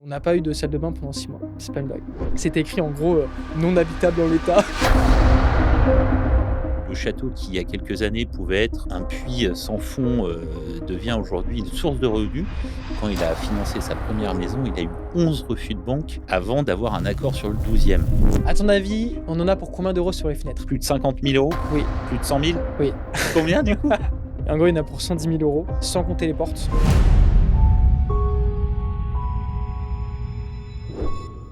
On n'a pas eu de salle de bain pendant 6 mois. C'est pas une blague. C'était écrit en gros, non habitable en l'état. Le château qui, il y a quelques années, pouvait être un puits sans fond, devient aujourd'hui une source de revenus. Quand il a financé sa première maison, il a eu 11 refus de banque avant d'avoir un accord sur le 12e. À ton avis, on en a pour combien d'euros sur les fenêtres? Plus de 50 000 €? Oui, Plus de 100 000? oui. Combien du coup? En gros, il y en a pour 110 000 euros, sans compter les portes.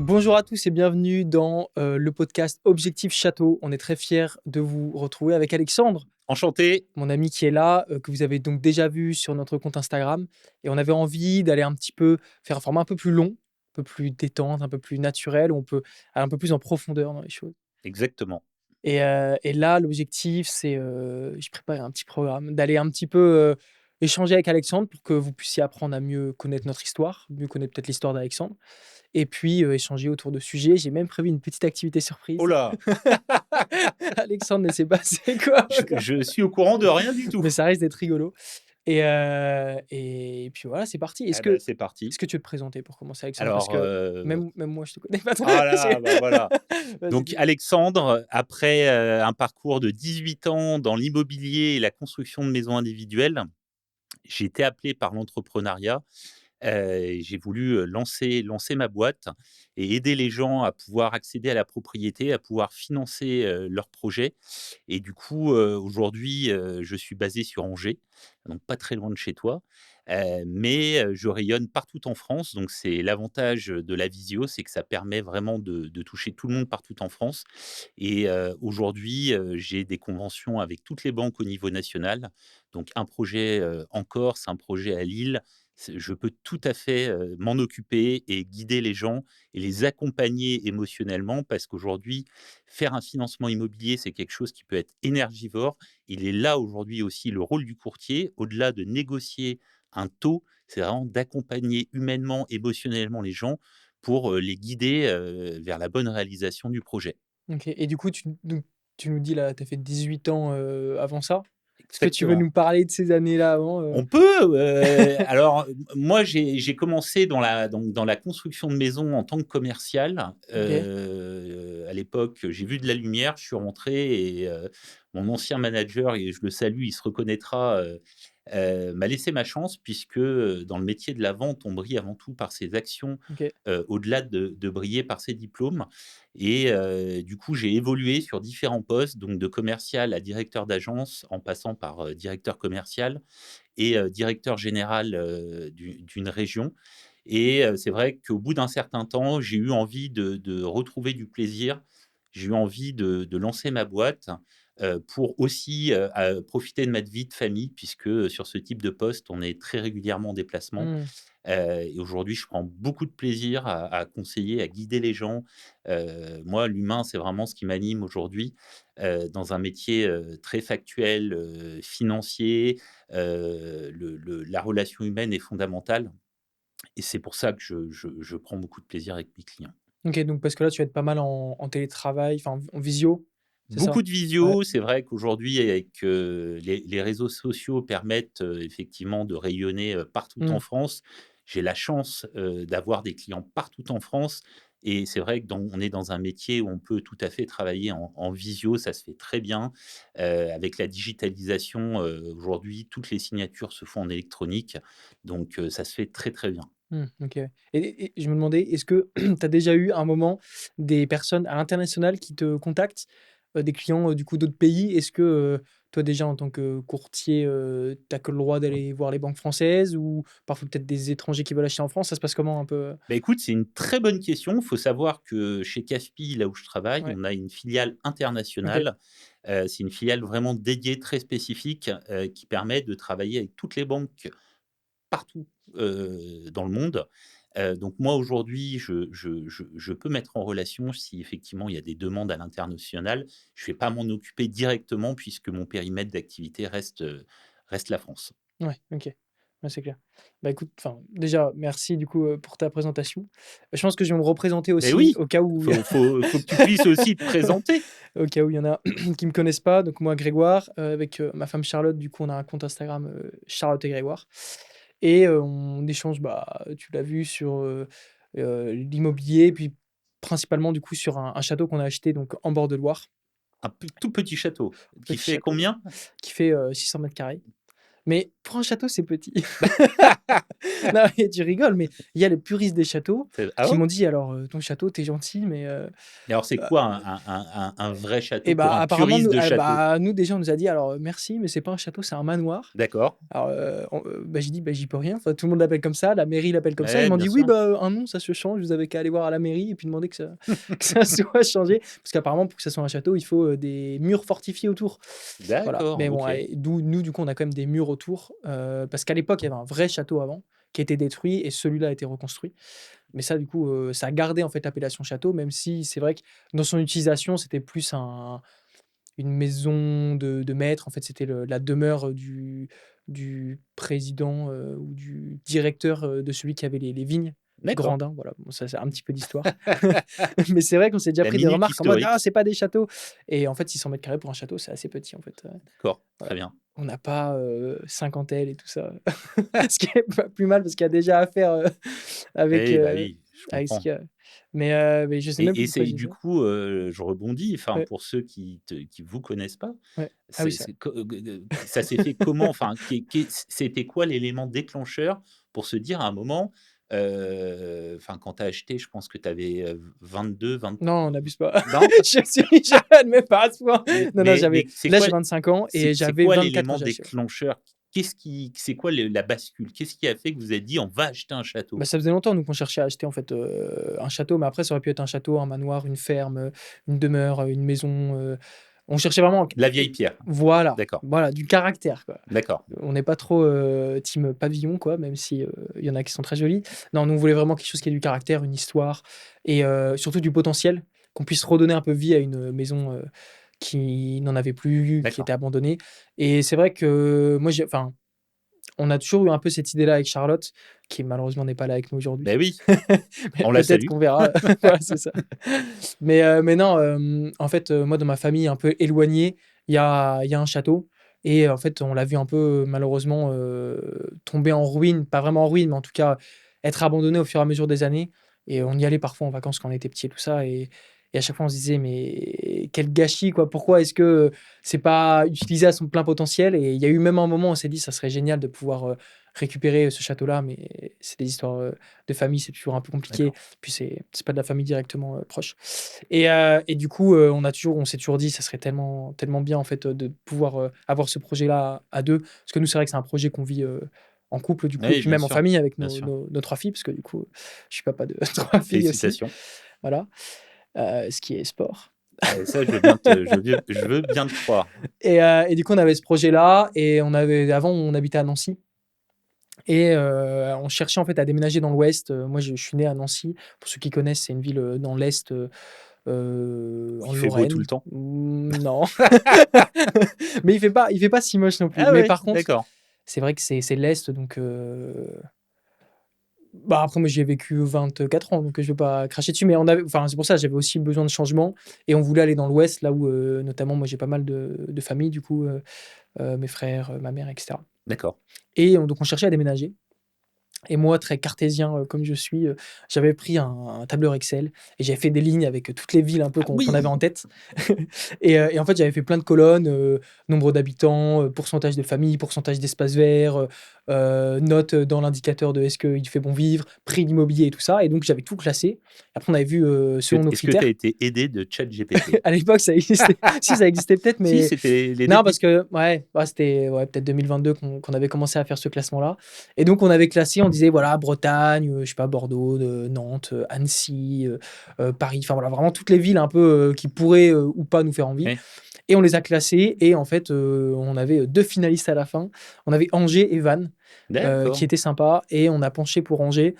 Bonjour à tous et bienvenue dans le podcast Objectif Château. On est très fiers de vous retrouver avec Alexandre, Enchanté. mon ami qui est là, que vous avez donc déjà vu sur notre compte Instagram. Et on avait envie d'aller un petit peu faire un format un peu plus long, un peu plus détente, un peu plus naturel, où on peut aller un peu plus en profondeur dans les choses. Exactement. Et là, l'objectif, c'est, j'ai préparé un petit programme, d'aller un petit peu, échanger avec Alexandre pour que vous puissiez apprendre à mieux connaître notre histoire, mieux connaître peut-être l'histoire d'Alexandre et puis, échanger autour de sujets. J'ai même prévu une petite activité Oh surprise. là! Alexandre ne sait pas c'est quoi Je suis au courant de rien du tout. mais ça risque d'être rigolo et puis voilà, c'est parti. Eh ben, c'est parti. Est-ce que tu veux te présenter pour commencer, Alexandre? Parce Alors, que même moi, je te connais pas trop. ah là, bah, voilà. Vas-y, Donc dis. Alexandre, après, un parcours de 18 ans dans l'immobilier et la construction de maisons individuelles, j'ai été appelé par l'entrepreneuriat. J'ai voulu, lancer ma boîte et aider les gens à pouvoir accéder à la propriété, à pouvoir financer, leurs projets et du coup, aujourd'hui, je suis basé sur Angers, donc pas très loin de chez toi, mais je rayonne partout en France, donc c'est l'avantage de la visio, c'est que ça permet vraiment de toucher tout le monde partout en France et aujourd'hui, j'ai des conventions avec toutes les banques au niveau national, donc un projet, en Corse, un projet à Lille, je peux tout à fait, m'en occuper et guider les gens et les accompagner émotionnellement parce qu'aujourd'hui, faire un financement immobilier, c'est quelque chose qui peut être énergivore. Il est là aujourd'hui aussi le rôle du courtier, au-delà de négocier un taux, c'est vraiment d'accompagner humainement, émotionnellement les gens pour, les guider, vers la bonne réalisation du projet. OK et du coup, tu nous dis là, tu as fait 18 ans, avant ça. Est-ce que tu veux Exactement. nous parler de ces années-là avant, On peut, alors, moi j'ai commencé dans la construction de maisons en tant que commercial. OK. À l'époque, j'ai vu de la lumière, je suis rentré et mon ancien manager et je le salue, il se reconnaîtra, m'a laissé ma chance puisque, dans le métier de la vente, on brille avant tout par ses actions, OK. au-delà de briller par ses diplômes et du coup, j'ai évolué sur différents postes, donc de commercial à directeur d'agence en passant par, directeur commercial et directeur général, d'une région et c'est vrai qu'au bout d'un certain temps, j'ai eu envie de retrouver du plaisir. J'ai eu envie de lancer ma boîte, pour aussi, profiter de ma vie de famille puisque, sur ce type de poste, on est très régulièrement en déplacement, Mmh. et aujourd'hui, je prends beaucoup de plaisir à conseiller, à guider les gens. Moi, l'humain, c'est vraiment ce qui m'anime aujourd'hui, dans un métier, très factuel, financier, la relation humaine est fondamentale et c'est pour ça que je prends beaucoup de plaisir avec mes clients. OK, donc parce que là, tu vas être pas mal en télétravail, enfin en visio, c'est ça? Beaucoup de Ouais. visio, c'est vrai qu'aujourd'hui avec, les réseaux sociaux permettent, effectivement de rayonner, partout en Mmh. France. J'ai la chance, d'avoir des clients partout en France et c'est vrai que on est dans un métier où on peut tout à fait travailler en visio, ça se fait très bien. Avec la digitalisation, aujourd'hui, toutes les signatures se font en électronique, donc ça se fait très, très bien. Mmh, OK et je me demandais, est-ce que tu as déjà eu un moment des personnes à l'international qui te contactent, des clients, du coup d'autres pays? Est-ce que, toi déjà en tant que courtier, tu as que le droit d'aller voir les banques françaises ou parfois peut-être des étrangers qui veulent acheter en France? Ça se passe comment un peu? Bah, écoute, c'est une très bonne question. Il faut savoir que chez CAFPI, là où je travaille, Ouais, on a une filiale OK. internationale. C'est une filiale vraiment dédiée, très spécifique, qui permet de travailler avec toutes les banques partout, dans le monde. Donc moi, aujourd'hui, je peux mettre en relation si effectivement il y a des demandes à l'international. Je ne vais pas m'en occuper directement puisque mon périmètre d'activité reste la France. Ouais, OK. Ouais, c'est clair. Bah, écoute, enfin, déjà merci du coup, pour ta présentation. Je pense que je vais me représenter Mais aussi oui, au cas où faut que tu puisses aussi te présenter. au cas où il y en a qui me connaissent pas, donc moi Grégoire, avec, ma femme Charlotte, du coup, on a un compte Instagram, Charlotte et Grégoire et on échange, bah, tu l'as vu sur, l'immobilier, puis principalement du coup sur un château qu'on a acheté donc en bord de Loire, Un tout petit château qui petit fait château combien? qui fait 600 mètres carrés. Mais pour un château, c'est petit. Non, mais tu rigoles, mais il y a les puristes des châteaux Ah qui ouais? m'ont dit: «Alors, ton château, t'es gentil, mais Et alors c'est quoi un vrai château et pour bah, un apparemment, puriste nous, de château? bah, nous déjà, on nous a dit: «Alors, merci, mais c'est pas un château, c'est un manoir». D'accord. Alors, bah, j'ai dit: «Bah, j'y peux rien, enfin, tout le monde l'appelle comme ça, la mairie l'appelle comme ça». Ils Ouais, m'ont bien dit: «Oui, sûr. bah, un nom, ça se change, vous avez qu'à aller voir à la mairie et puis demander que ça que ça soit changé». Parce qu'apparemment, pour que ça soit un château, il faut, des murs fortifiés autour. Voilà, D'accord, mais bon, OK. allez, nous, du coup, on a quand même des murs autour, parce qu'à l'époque, il y avait un vrai château avant, qui a été détruit et celui-là a été reconstruit. Mais ça, du coup, ça a gardé, en fait, l'appellation château, même si c'est vrai que dans son utilisation, c'était plus une maison de maître. En fait, c'était la demeure du président ou du directeur de celui qui avait les vignes. D'accord. Grandin, voilà, bon, ça, c'est un petit peu d'histoire. Mais c'est vrai qu'on s'est déjà La pris des minute remarques en mode: «Ah, historique. c'est pas des châteaux». Et en fait, 600 mètres carrés pour un château, c'est assez petit, en fait. D'accord, Voilà. très bien. On n'a pas 50 ailes et tout ça. Ce qui est pas plus mal parce qu'il y a déjà à faire avec, Eh bah, oui, je avec ce comprends. qu'il y a. Mais je sais même plus Et pourquoi c'est je dis du ça. coup, je rebondis, enfin, Ouais, pour ceux qui vous connaissent pas, ouais. Ah oui, c'est co ça s'est fait comment? Enfin, c'était quoi l'élément déclencheur pour se dire à un moment, enfin, quand tu as acheté, je pense que tu avais, 22-20 non, on n'abuse pas. non? Je suis jeune, mais pas à ce point. Mais Non, non, mais mais c'est là, quoi j'ai 25 ans et c'est j'avais quoi 24 quand l'élément j'ai acheté, ouais. déclencheur? C'est quoi le la bascule? Qu'est-ce qui a fait que vous avez dit: «On va acheter un château»? Bah, ça faisait longtemps, nous, qu'on cherchait à acheter, en fait, un château, mais après, ça aurait pu être un château, un manoir, une ferme, une demeure, une maison, on cherchait vraiment La vieille pierre. voilà, D'accord, voilà, du caractère, quoi. d'accord, On n'est pas trop, team pavillon, quoi, même si, il y en a qui sont très jolis. Non, nous, on voulait vraiment quelque chose qui ait du caractère, une histoire et surtout du potentiel, qu'on puisse redonner un peu vie à une maison, qui n'en avait plus, qui d'accord. était abandonnée. Et c'est vrai que moi, enfin, on a toujours eu un peu cette idée-là avec Charlotte, qui malheureusement n'est pas là avec nous aujourd'hui. Beh, oui, Mais on la peut-être salue. qu'on verra, voilà, c'est ça. Mais non, en fait, moi, dans ma famille un peu éloignée, il y a un château et en fait, on l'a vu un peu malheureusement, tomber en ruine, pas vraiment en ruine, mais en tout cas, être abandonné au fur et à mesure des années. Et on y allait parfois en vacances quand on était petit et tout ça. Et à chaque fois, on se disait: «Mais quel gâchis, quoi! Pourquoi est-ce que c'est pas utilisé à son plein potentiel?» Et il y a eu même un moment où on s'est dit: «Ça serait génial de pouvoir, récupérer ce château-là», mais c'est des histoires, de famille, c'est toujours un peu compliqué. D'accord. Puis c'est pas de la famille directement, proche. Et du coup, on s'est toujours dit: «Ça serait tellement tellement bien, en fait, de pouvoir, avoir ce projet-là à 2». Parce que nous, c'est vrai que c'est un projet qu'on vit, en couple, du coup, et Oui, puis même en famille avec bien nos sûr. nos nos 3 filles, parce que du coup, je suis papa de 3 filles aussi, Félicitations. voilà, ce qui est sport. Ça, je veux bien te croire. Et du coup, on avait ce projet-là et avant, on habitait à Nancy et on cherchait, en fait, à déménager dans l'ouest. Moi, je suis né à Nancy. Pour ceux qui connaissent, c'est une ville, dans l'est, Où en il fait beau tout le Lorraine. temps? Non, mais il fait pas si moche non plus. Ah Mais ouais, par contre, d'accord. c'est vrai que c'est l'est, donc bah, après moi j'y ai vécu 24 ans, donc je vais pas cracher dessus. Mais c'est pour ça, j'avais aussi besoin de changement et on voulait aller dans l'ouest, là où, notamment moi j'ai pas mal de famille du coup, mes frères, ma mère et cetera. D'accord. Et donc on cherchait à déménager. Et moi, très cartésien, comme je suis, j'avais pris un tableur Excel et j'avais fait des lignes avec, toutes les villes un peu Ah qu'on avait en oui! tête. Et en fait, j'avais fait plein de colonnes, nombre d'habitants, pourcentage de familles, pourcentage d'espaces verts, notes dans l'indicateur de est-ce qu'il fait bon vivre, prix d'immobilier et tout ça. Et donc j'avais tout classé. Après on avait vu, selon nos Est-ce que tu as critères. été aidé de ChatGPT? À l'époque, ça existait. Si, ça existait peut-être, Si, mais c'était les non, débuts. parce que ouais, c'était ouais, peut-être 2022 qu'on avait commencé à faire ce classement-là. Et donc, on avait classé, on disait voilà, Bretagne, je sais pas, Bordeaux, Nantes, Annecy, Paris, enfin voilà, vraiment toutes les villes un peu qui pourraient ou pas nous faire envie. Oui, Et on les a classées. Et en fait, on avait deux finalistes à la fin. On avait Angers et Vannes qui d'accord. étaient sympas. Et on a penché pour Angers.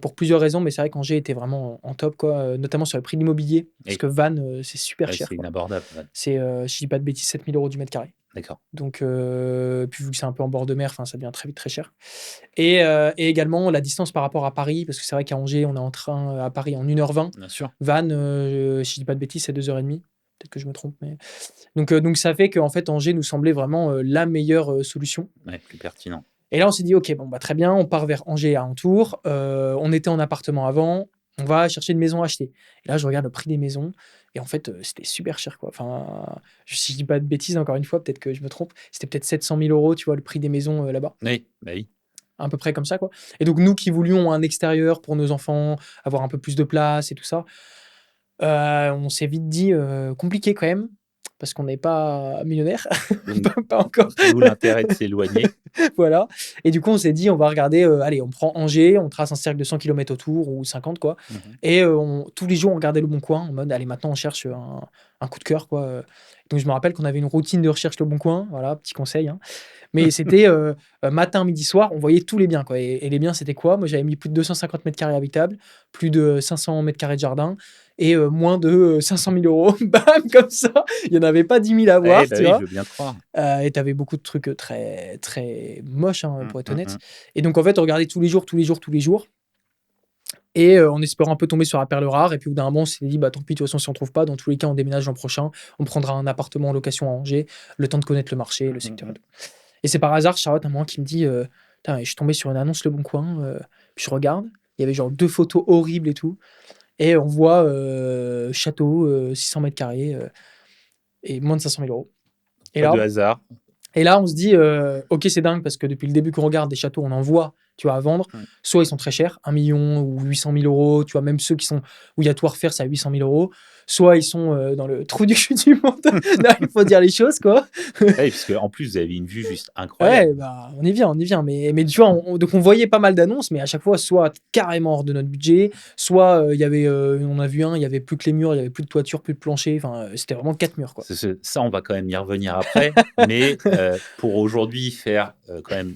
Pour plusieurs raisons, mais c'est vrai qu'Angers était vraiment en top, quoi, notamment sur le prix de l'immobilier, parce Oui, que Vannes, c'est super ouais, cher, c'est quoi. inabordable, Vannes. C'est, si je dis pas de bêtises, 7 000 € du mètre carré. D'accord, Donc, puis vu que c'est un peu en bord de mer, enfin, ça devient très vite très cher. Et également la distance par rapport à Paris, parce que c'est vrai qu'à Angers, on est en train à Paris en 1h20. bien sûr. Vannes, si je dis pas de bêtises, c'est 2h30. Peut-être que je me trompe, mais donc ça fait qu'en fait, Angers nous semblait vraiment, la meilleure, solution. Ouais, plus pertinent. Et là, on s'est dit, OK, bon, bah, très bien, on part vers Angers à Antour. On était en appartement avant, on va chercher une maison à acheter. Et là, je regarde le prix des maisons. Et en fait, c'était super cher, quoi. Enfin, si je dis pas de bêtises, encore une fois, peut-être que je me trompe, c'était peut-être 700 000 euros, tu vois, le prix des maisons là-bas. Oui, bah oui. À peu près comme ça, quoi. Et donc, nous qui voulions un extérieur pour nos enfants, avoir un peu plus de place et tout ça, on s'est vite dit, compliqué quand même, parce qu'on n'est pas millionnaire, Donc, pas encore. d'où l'intérêt de s'éloigner. Voilà. Et du coup, on s'est dit, on va regarder, allez, on prend Angers, on trace un cercle de 100 kilomètres autour ou 50, quoi. Mhm. Et tous les jours, on regardait Le Bon Coin en mode, allez, maintenant, on cherche un coup de cœur, quoi. Donc, je me rappelle qu'on avait une routine de recherche Le Bon Coin. Voilà, petit conseil, hein. Mais c'était matin, midi, soir, on voyait tous les biens, quoi. Et les biens, c'était quoi? Moi, j'avais mis plus de 250 mètres carrés habitables, plus de 500 mètres carrés de jardin et moins de 500 000 euros. Bam, comme ça. Il n'y en avait pas 10 000 à Eh voir, bah tu oui, je vois. veux bien te croire. Et tu avais beaucoup de trucs très, très moches, hein, Mm, pour être mm, honnête. mm. Et donc, en fait, on regardait tous les jours, tous les jours, tous les jours. Et en espérant un peu tomber sur la perle rare. Et puis, au bout d'un moment, on s'est dit, bah tant pis, de toute façon, si on trouve pas, dans tous les cas, on déménage l'an prochain. On prendra un appartement en location à Angers, le temps de connaître le marché, le secteur et tout. Et c'est par hasard, Charlotte, à un moment, qui me dit, putain, je suis tombé sur une annonce Le Bon Coin. Puis je regarde, il y avait genre 2 photos horribles et tout. Et on voit château, 600 mètres carrés et moins de 500 000 euros. Et Pas de là, hasard. on se dit, ok, c'est dingue parce que depuis le début qu'on regarde des châteaux, on en voit, tu vois, à vendre. Mm. Soit ils sont très chers, 1 million ou 800 000 euros, tu vois, même ceux qui sont où il y a tout à refaire, c'est à 800 000 euros. Soit ils sont dans le trou du cul du monde. Là, il faut dire les choses, quoi. Ouais, parce qu'en plus, vous avez une vue juste Ouais, incroyable. bah, on y vient, on y vient. Mais tu vois, donc on voyait pas mal d'annonces, mais à chaque fois, soit carrément hors de notre budget, soit il y avait, on a vu un, il y avait plus que les murs, il y avait plus de toiture, plus de plancher. Enfin, c'était vraiment 4 murs, quoi. Ça, on va quand même y revenir après. Mais pour aujourd'hui faire quand même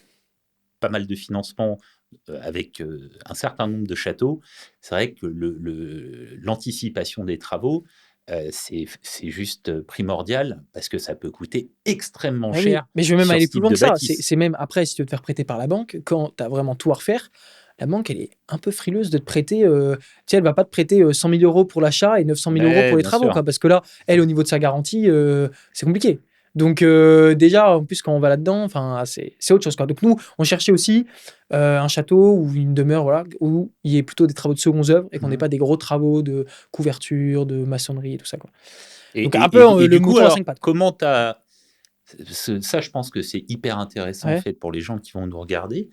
pas mal de financement avec un certain nombre de châteaux, c'est vrai que l'anticipation des travaux, c'est juste primordial parce que ça peut coûter extrêmement Ah oui, cher mais je vais même sur aller ce plus type loin de que ça. C'est bâtisse. c'est même après, si tu veux te faire prêter par la banque, quand tu as vraiment tout à refaire, la banque, elle est un peu frileuse de te prêter. Tu sais, elle va pas te prêter 100 000 euros pour l'achat et 900 000 euros Mais pour les bien travaux, sûr. quoi. Parce que là, elle, au niveau de sa garantie, c'est compliqué. Donc, déjà, en plus, quand on va là-dedans, enfin, c'est autre chose, quoi. Donc, nous, on cherchait aussi un château ou une demeure, voilà, où il y ait plutôt des travaux de secondes œuvres et qu'on n'ait Mhm. pas des gros travaux de couverture, de maçonnerie et tout ça, quoi. Et, Donc, un et, peu et, et le du coup, mouton à 5 alors, pattes, quoi. comment tu as... Ça, je pense que c'est hyper intéressant en Ouais, fait pour les gens qui vont nous regarder.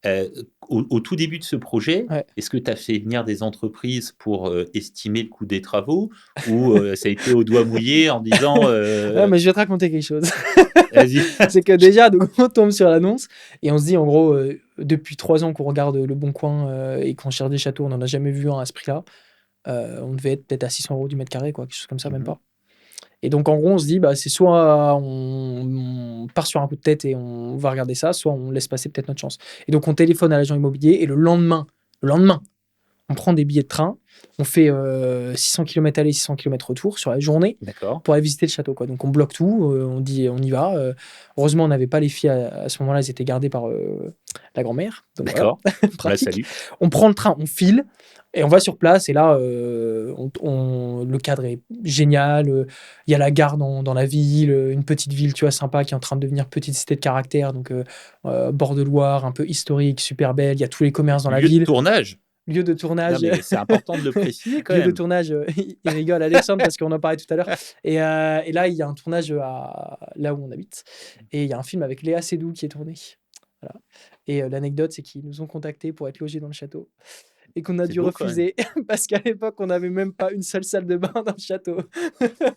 Euh, au tout début de ce projet, ouais. est-ce que tu as fait venir des entreprises pour estimer le coût des travaux ou ça a été au doigt mouillé en disant Ah, mais je vais te raconter quelque chose. vas-y. C'est que déjà, donc, on tombe sur l'annonce et on se dit, en gros, depuis 3 ans qu'on regarde Le Bon Coin et qu'on cherche des châteaux, on n'en a jamais vu un à ce prix-là. On devait être peut-être à 600 euros du mètre carré, quoi, quelque chose comme ça, même Mhm. pas. Et donc, en gros, on se dit, bah, c'est soit on part sur un coup de tête et on va regarder ça, soit on laisse passer peut-être notre chance. Et donc, on téléphone à l'agent immobilier et le lendemain, on prend des billets de train, on fait 600 km aller, 600 km retour sur la journée D'accord, pour aller visiter le château, quoi. Donc on bloque tout, on dit on y va. Heureusement, on n'avait pas les filles à ce moment-là, elles étaient gardées par la grand-mère. Donc voilà, d'accord. On la pratique. salue. On prend le train, on file et on va sur place. Et là, le cadre est génial. Il y a la gare dans la ville, une petite ville, tu vois, sympa, qui est en train de devenir petite cité de caractère. Donc bord de Loire, un peu historique, super belle. Il y a tous les commerces dans la Lieu de ville. tournage. Lieu de Non, tournage, mais c'est important de le préciser quand lieu de même. tournage, il rigole Alexandre parce qu'on en parlait tout à l'heure. Et là, il y a un tournage là où on habite. Et il y a un film avec Léa Seydoux qui est tourné. Voilà. Et l'anecdote, c'est qu'ils nous ont contactés pour être logés dans le château et qu'on a C'est dû beau quand même. refuser parce qu'à l'époque, on n'avait même pas une seule salle de bain dans le château.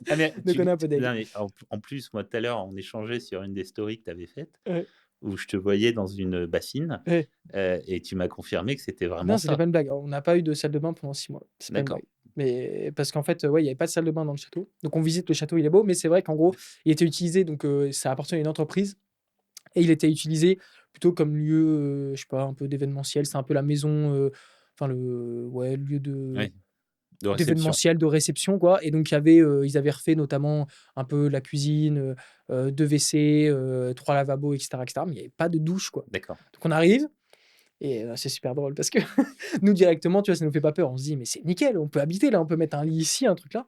Ah, mais Donc on est un peu non, deg. mais en plus, moi tout à l'heure, on échangeait sur une des stories que tu avais faites Ouais, où je te voyais dans une bassine ouais. et tu m'as confirmé que c'était vraiment Non, c'était ça. pas une blague. On n'a pas eu de salle de bain pendant 6 mois. C'est pas une D'accord. blague. Mais parce qu'en fait, ouais, il n'y avait pas de salle de bain dans le château. Donc on visite le château, il est beau, mais c'est vrai qu'en gros, il était utilisé, donc ça appartenait à une entreprise. Et il était utilisé plutôt comme lieu, je sais pas, un peu d'événementiel. C'est un peu la maison, enfin ouais, lieu Oui, de réception. d'événementiel, de réception, quoi. Et donc il y avait, ils avaient refait notamment un peu la cuisine, 2 WC, 3 lavabos, etc., etc. Mais il y avait pas de douche, quoi. D'accord. Donc on arrive et c'est super drôle parce que nous directement, tu vois, ça nous fait pas peur. On se dit: «Mais c'est nickel, on peut habiter là, on peut mettre un lit ici, un truc là».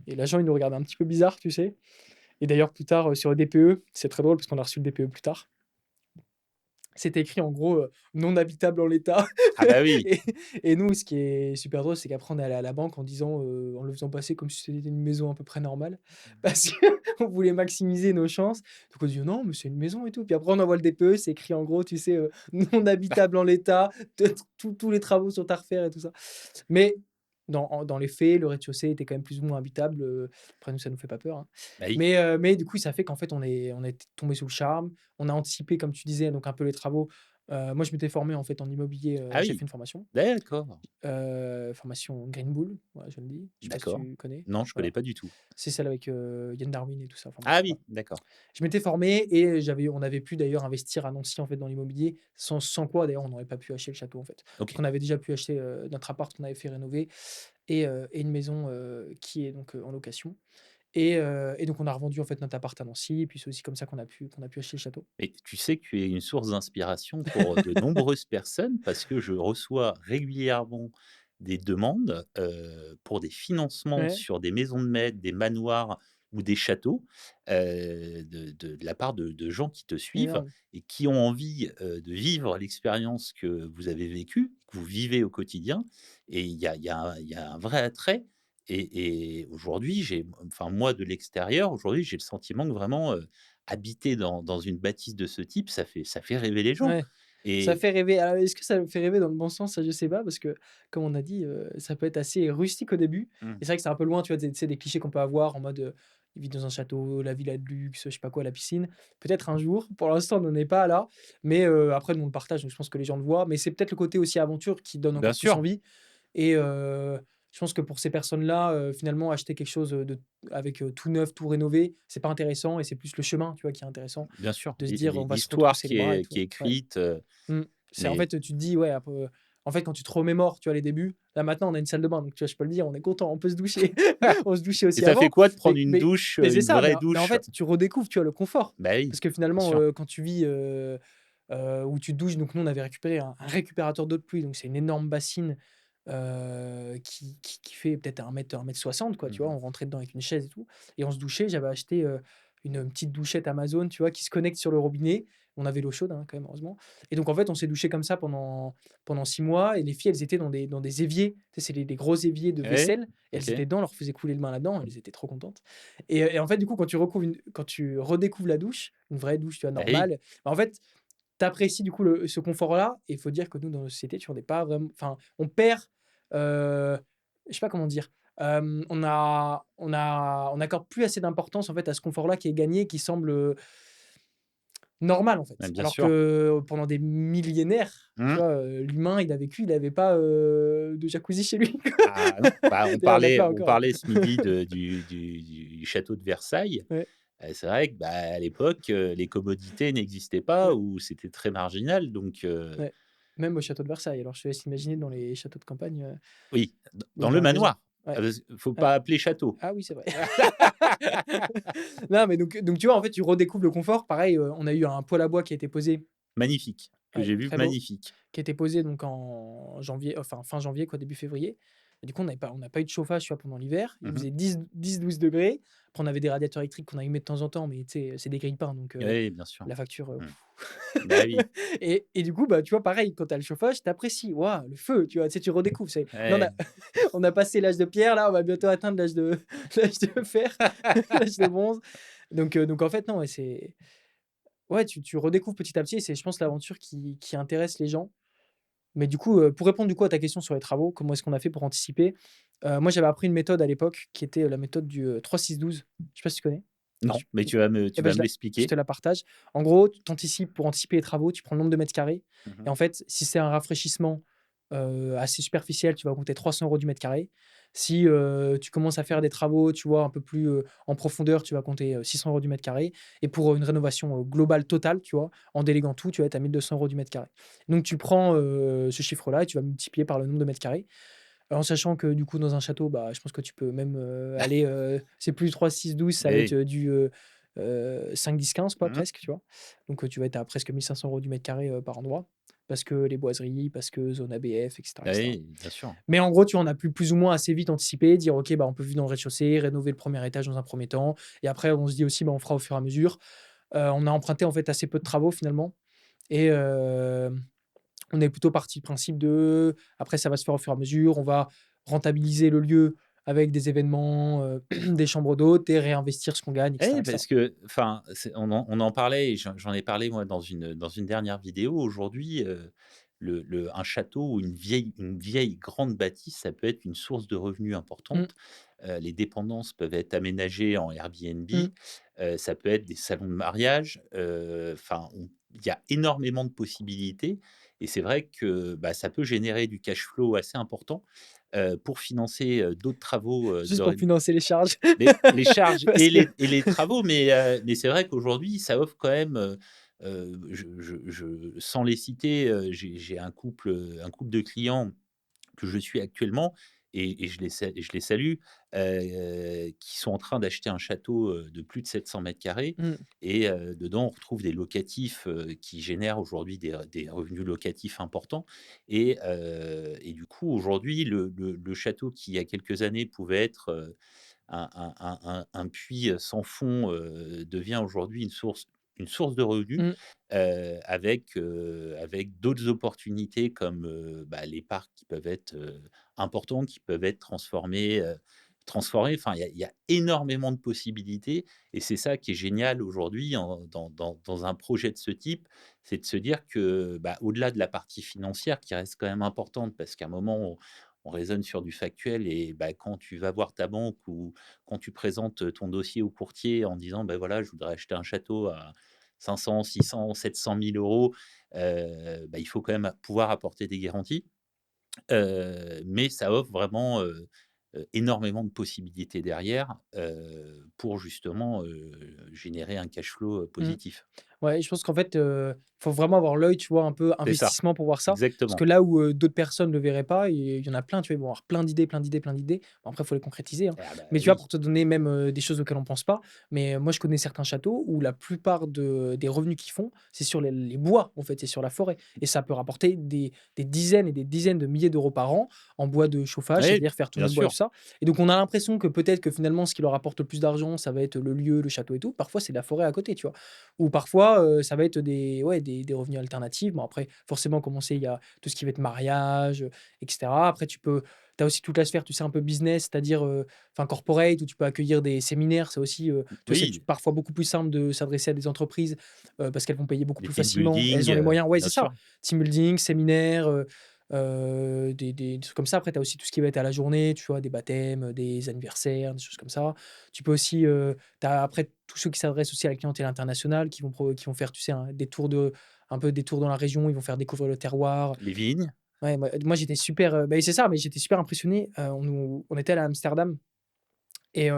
Et l'agent, il nous regarde un petit peu bizarre, tu sais? Et d'ailleurs plus tard, sur le DPE, c'est très drôle parce qu'on a reçu le DPE plus tard. c'était écrit en gros, «Non habitable en l'état». Ah bah oui, et et nous, ce qui est super drôle, c'est qu'après on est allé à la banque en disant, en le faisant passer comme si c'était une maison à peu près normale, parce qu'on voulait maximiser nos chances. Donc on dit: «Non, mais c'est une maison et tout». Puis après on envoie le DPE, c'est écrit en gros, tu sais, «Non habitable en l'état, tous les travaux sont à refaire» et tout ça. Mais dans les faits, le rez-de-chaussée était quand même plus ou moins habitable, après nous, ça nous fait pas peur, hein. bah oui. Mais du coup, ça fait qu'en fait, on est tombé sous le charme. On a anticipé, comme tu disais, donc un peu les travaux. Moi, je m'étais formé, en fait, en immobilier, Ah j'ai fait oui, une formation, d'accord, formation Green Bull, voilà, je le dis. Je sais pas si d'accord. tu connais? Non, je connais Voilà. pas du tout. C'est celle avec, Yann Darwin et tout ça, enfin Ah bref, oui, voilà. d'accord. Je m'étais formé et on avait pu d'ailleurs investir à Nancy, en fait, dans l'immobilier, sans quoi d'ailleurs on n'aurait pas pu acheter le château, en fait. Donc OK. on avait déjà pu acheter, notre appart qu'on avait fait rénover et une maison, qui est donc, en location et donc on a revendu, en fait, notre appart à Nancy et puis c'est aussi comme ça qu'on a pu acheter le château. Mais tu sais que tu es une source d'inspiration pour de nombreuses personnes parce que je reçois régulièrement des demandes, pour des financements Ouais, sur des maisons de maître, des manoirs ou des châteaux, de la part de gens qui te suivent énorme. et qui ont envie, de vivre l'expérience que vous avez vécue, que vous vivez au quotidien et il y a un vrai attrait et aujourd'hui, enfin moi de l'extérieur, aujourd'hui, j'ai le sentiment que vraiment, habiter dans une bâtisse de ce type, ça fait rêver les gens Ouais, ça et fait rêver. Alors est-ce que ça fait rêver dans le bon sens? Ça, je sais pas parce que comme on a dit, ça peut être assez rustique au début mmh, et c'est vrai que c'est un peu loin, tu vois, des tu sais, des clichés qu'on peut avoir en mode, il vit dans un château, la villa de luxe, je sais pas quoi, la piscine. Peut-être un jour, pour l'instant, on n'en est pas là, mais après nous on le partage, donc je pense que les gens le voient, mais c'est peut-être le côté aussi aventure qui donne bien encore plus sûr, envie et je pense que pour ces personnes-là, finalement acheter quelque chose, avec, tout neuf, tout rénové, c'est pas intéressant et c'est plus le chemin, tu vois, qui est intéressant. bien sûr. De se dire: «On va se L'histoire retrousser les qui bras et est tout». qui est Ouais. écrite, Mmh. C'est en mais fait, tu te dis, ouais, en fait, quand tu te remémores, tu vois, les débuts, là, maintenant, on a une salle de bain, donc tu vois, je peux le dire, on est content, on peut se doucher. On se douchait et aussi ça fait avant, quoi de prendre mais une mais douche, mais c'est une ça, vraie mais en douche? fait, tu redécouvres, tu vois, le confort. Bah oui, Parce que bien finalement, sûr, quand tu vis, où tu te douches, donc nous, on avait récupéré un récupérateur d'eau de pluie, donc c'est une énorme bassine, qui fait peut-être 1 m 60 quoi, tu vois? mmh. On rentrait dedans avec une chaise et tout et on se douchait. J'avais acheté, une petite douchette Amazon, tu vois? Qui se connecte sur le robinet. On avait l'eau chaude, hein, quand même, heureusement et donc en fait, on s'est douché comme ça pendant 6 mois et les filles, elles étaient dans des éviers. Tu sais, c'est les gros éviers de Ouais, vaisselle et elles OK. étaient dedans, on leur faisait couler le bain là-dedans, elles étaient trop contentes et en fait, du coup, quand tu redécouvres la douche, une vraie douche, tu vois, Bah oui, normale, bah, en fait, tu apprécies du coup ce confort-là et il faut dire que nous, dans nos sociétés, tu vois, on n'est pas vraiment enfin, on perd, je sais pas comment dire, on accorde plus assez d'importance, en fait, à ce confort-là qui est gagné, qui semble, normal, en bah, fait. bien Alors sûr. que pendant des millénaires, tu Mmh. vois, l'humain, il a vécu, il avait pas, de jacuzzi chez lui. Ah non, bah, on D'ailleurs, on l'a parlait pas on encore, hein. parlait ce midi du château de Versailles. Ouais, C'est vrai que, bah, à l'époque, les commodités n'existaient pas ouais, ou c'était très marginal donc ouais. Même au château de Versailles. Alors je te laisse imaginer dans les châteaux de campagne, oui, dans les le grandes maisons. manoir. Ouais, Faut ouais. pas appeler château. Ah oui, c'est vrai. Non, mais donc tu vois, en fait, tu redécouvres le confort. Pareil, on a eu un poêle à bois qui a été posé, Magnifique, que ouais, j'ai vu, très beau, magnifique. qui a été posé donc en janvier, enfin fin janvier quoi, début février. Et du coup, on n'a pas eu de chauffage, tu vois, pendant l'hiver. Il Mmh. faisait 10-12 degrés. Après, on avait des radiateurs électriques qu'on allumait de temps en temps, mais tu sais, c'est des grille-pains donc Oui, bien sûr. la facture, Mmh. Bah oui, et du coup, bah, tu vois, pareil, quand tu as le chauffage, tu apprécies. Waouh, le feu, tu vois? Tu sais, tu redécouvres, c'est là, ouais. on a passé l'âge de pierre, là, on va bientôt atteindre l'âge de l'âge de fer, l'âge de bronze. Donc en fait, non, ouais, ouais, tu redécouvres petit à petit et c'est, je pense, l'aventure qui intéresse les gens. Mais du coup, pour répondre, du coup, à ta question sur les travaux, comment est-ce qu'on a fait pour anticiper? Moi, j'avais appris une méthode à l'époque qui était, la méthode du, 3-6-12. Je sais pas si tu connais? Non, Je mais tu Et ben, vas me je l'expliquer. te la partage. En gros, tu anticipes pour anticiper les travaux, tu prends le nombre de mètres carrés et Mmh. en fait, si c'est un rafraîchissement, assez superficiel, tu vas compter 300 € du mètre carré. Si, tu commences à faire des travaux, tu vois, un peu plus, en profondeur, tu vas compter, 600 € du mètre carré et pour, une rénovation, globale totale, tu vois, en déléguant tout, tu vas être à 1 200 € du mètre carré. Donc tu prends, ce chiffre-là et tu vas multiplier par le nombre de mètres carrés. En sachant que du coup, dans un château, bah, je pense que tu peux même, aller, c'est plus 3-6-12, ça va être, Oui. 5-10-15 quoi, Mmh. presque, tu vois? Donc, tu vas être à presque 1 500 € du mètre carré, par endroit. Parce que les boiseries, parce que zone ABF et Bah cetera. oui, bien sûr. Mais en gros, tu en as plus ou moins assez vite anticipé, dire: «OK, bah, on peut vivre dans le rez-de-chaussée, rénover le premier étage dans un premier temps» et après on se dit aussi: «Bah, on fera au fur et à mesure». On a emprunté en fait assez peu de travaux finalement. et on est plutôt parti du principe de après ça va se faire au fur et à mesure, on va rentabiliser le lieu avec des événements, des chambres d'hôtes et réinvestir ce qu'on gagne et cetera Eh, et cetera. parce que, enfin, on en parlait et j'en ai parlé moi dans une dernière vidéo. Aujourd'hui, un château ou une vieille grande bâtisse, ça peut être une source de revenus Mmh, importante. Les dépendances peuvent être aménagées en Airbnb, mmh, ça peut être des salons de mariage, enfin, il y a énormément de possibilités et c'est vrai que, bah, ça peut générer du cash flow assez important, pour financer, d'autres travaux, de juste pour financer les charges les charges parce que et les travaux, mais c'est vrai qu'aujourd'hui, ça offre quand même, sans les citer, j'ai un couple de clients que je suis actuellement et je les salue, qui sont en train d'acheter un château, de plus de 700 carrés mmh, et dedans, on retrouve des locatifs, qui génèrent aujourd'hui des revenus locatifs importants et du coup, aujourd'hui, le château qui, il y a quelques années, pouvait être, un puits, sans fond, devient aujourd'hui une source de revenus, mmh, avec d'autres opportunités comme, bah, les parcs qui peuvent être, importants, qui peuvent être transformés. Enfin, il y a énormément de possibilités et c'est ça qui est génial aujourd'hui dans un projet de ce type, c'est de se dire que, bah, au-delà de la partie financière qui reste quand même importante parce qu'à un moment on raisonne sur du factuel et bah, quand tu vas voir ta banque ou quand tu présentes ton dossier au courtier en disant: ben voilà, je voudrais acheter un château à 500, 600, 700 000 €», bah, il faut quand même pouvoir apporter des garanties, mais ça offre vraiment, énormément de possibilités derrière, pour justement, générer un cash flow, mmh. positif. Ouais, je pense qu'en fait, faut vraiment avoir l'œil, tu vois, un peu C'est ça, investissement pour voir ça. Parce que exactement. là où, d'autres personnes ne le verraient pas, et il y en a plein, tu vois, ils vont avoir plein d'idées, plein d'idées, plein d'idées. Bon après, il faut les concrétiser, hein. Ah bah, Mais tu vois, oui, pour te donner même, des choses auxquelles on pense pas, mais moi, je connais certains châteaux où la plupart des revenus qu'ils font, c'est sur les bois, en fait, c'est sur la forêt et ça peut rapporter des dizaines et des dizaines de milliers d'euros par an en bois de chauffage, oui, c'est-à-dire faire tourner bien le bois et tout sûr. ça et donc on a l'impression que peut-être que finalement, ce qui leur rapporte le plus d'argent, ça va être le lieu, le château et tout. Parfois, c'est la forêt à côté, tu vois? Ou parfois, ça va être des ouais, des revenus alternatifs. Bon après, forcément, comme on sait, il y a tout ce qui va être mariage, et cetera. Après tu as aussi toute la sphère, tu sais, un peu business, c'est-à-dire, enfin corporate, où tu peux accueillir des séminaires. Ça aussi, tu vois, c'est Oui, parfois beaucoup plus simple de s'adresser à des entreprises, parce qu'elles vont payer beaucoup des plus team facilement. building, Elles ont les moyens ouais, bien c'est ça. sûr. Team building, séminaires, des trucs comme ça. Après, tu as aussi tout ce qui va être à la journée, tu vois? Des baptêmes, des anniversaires, des choses comme ça. Tu peux aussi, tu as après tous ceux qui s'adressent aussi à la clientèle internationale, qui vont faire, tu sais, un peu des tours dans la région, ils vont faire découvrir le terroir. Les vignes? Ouais, moi j'étais super, beh, c'est ça, mais j'étais super impressionné, on était allés à Amsterdam et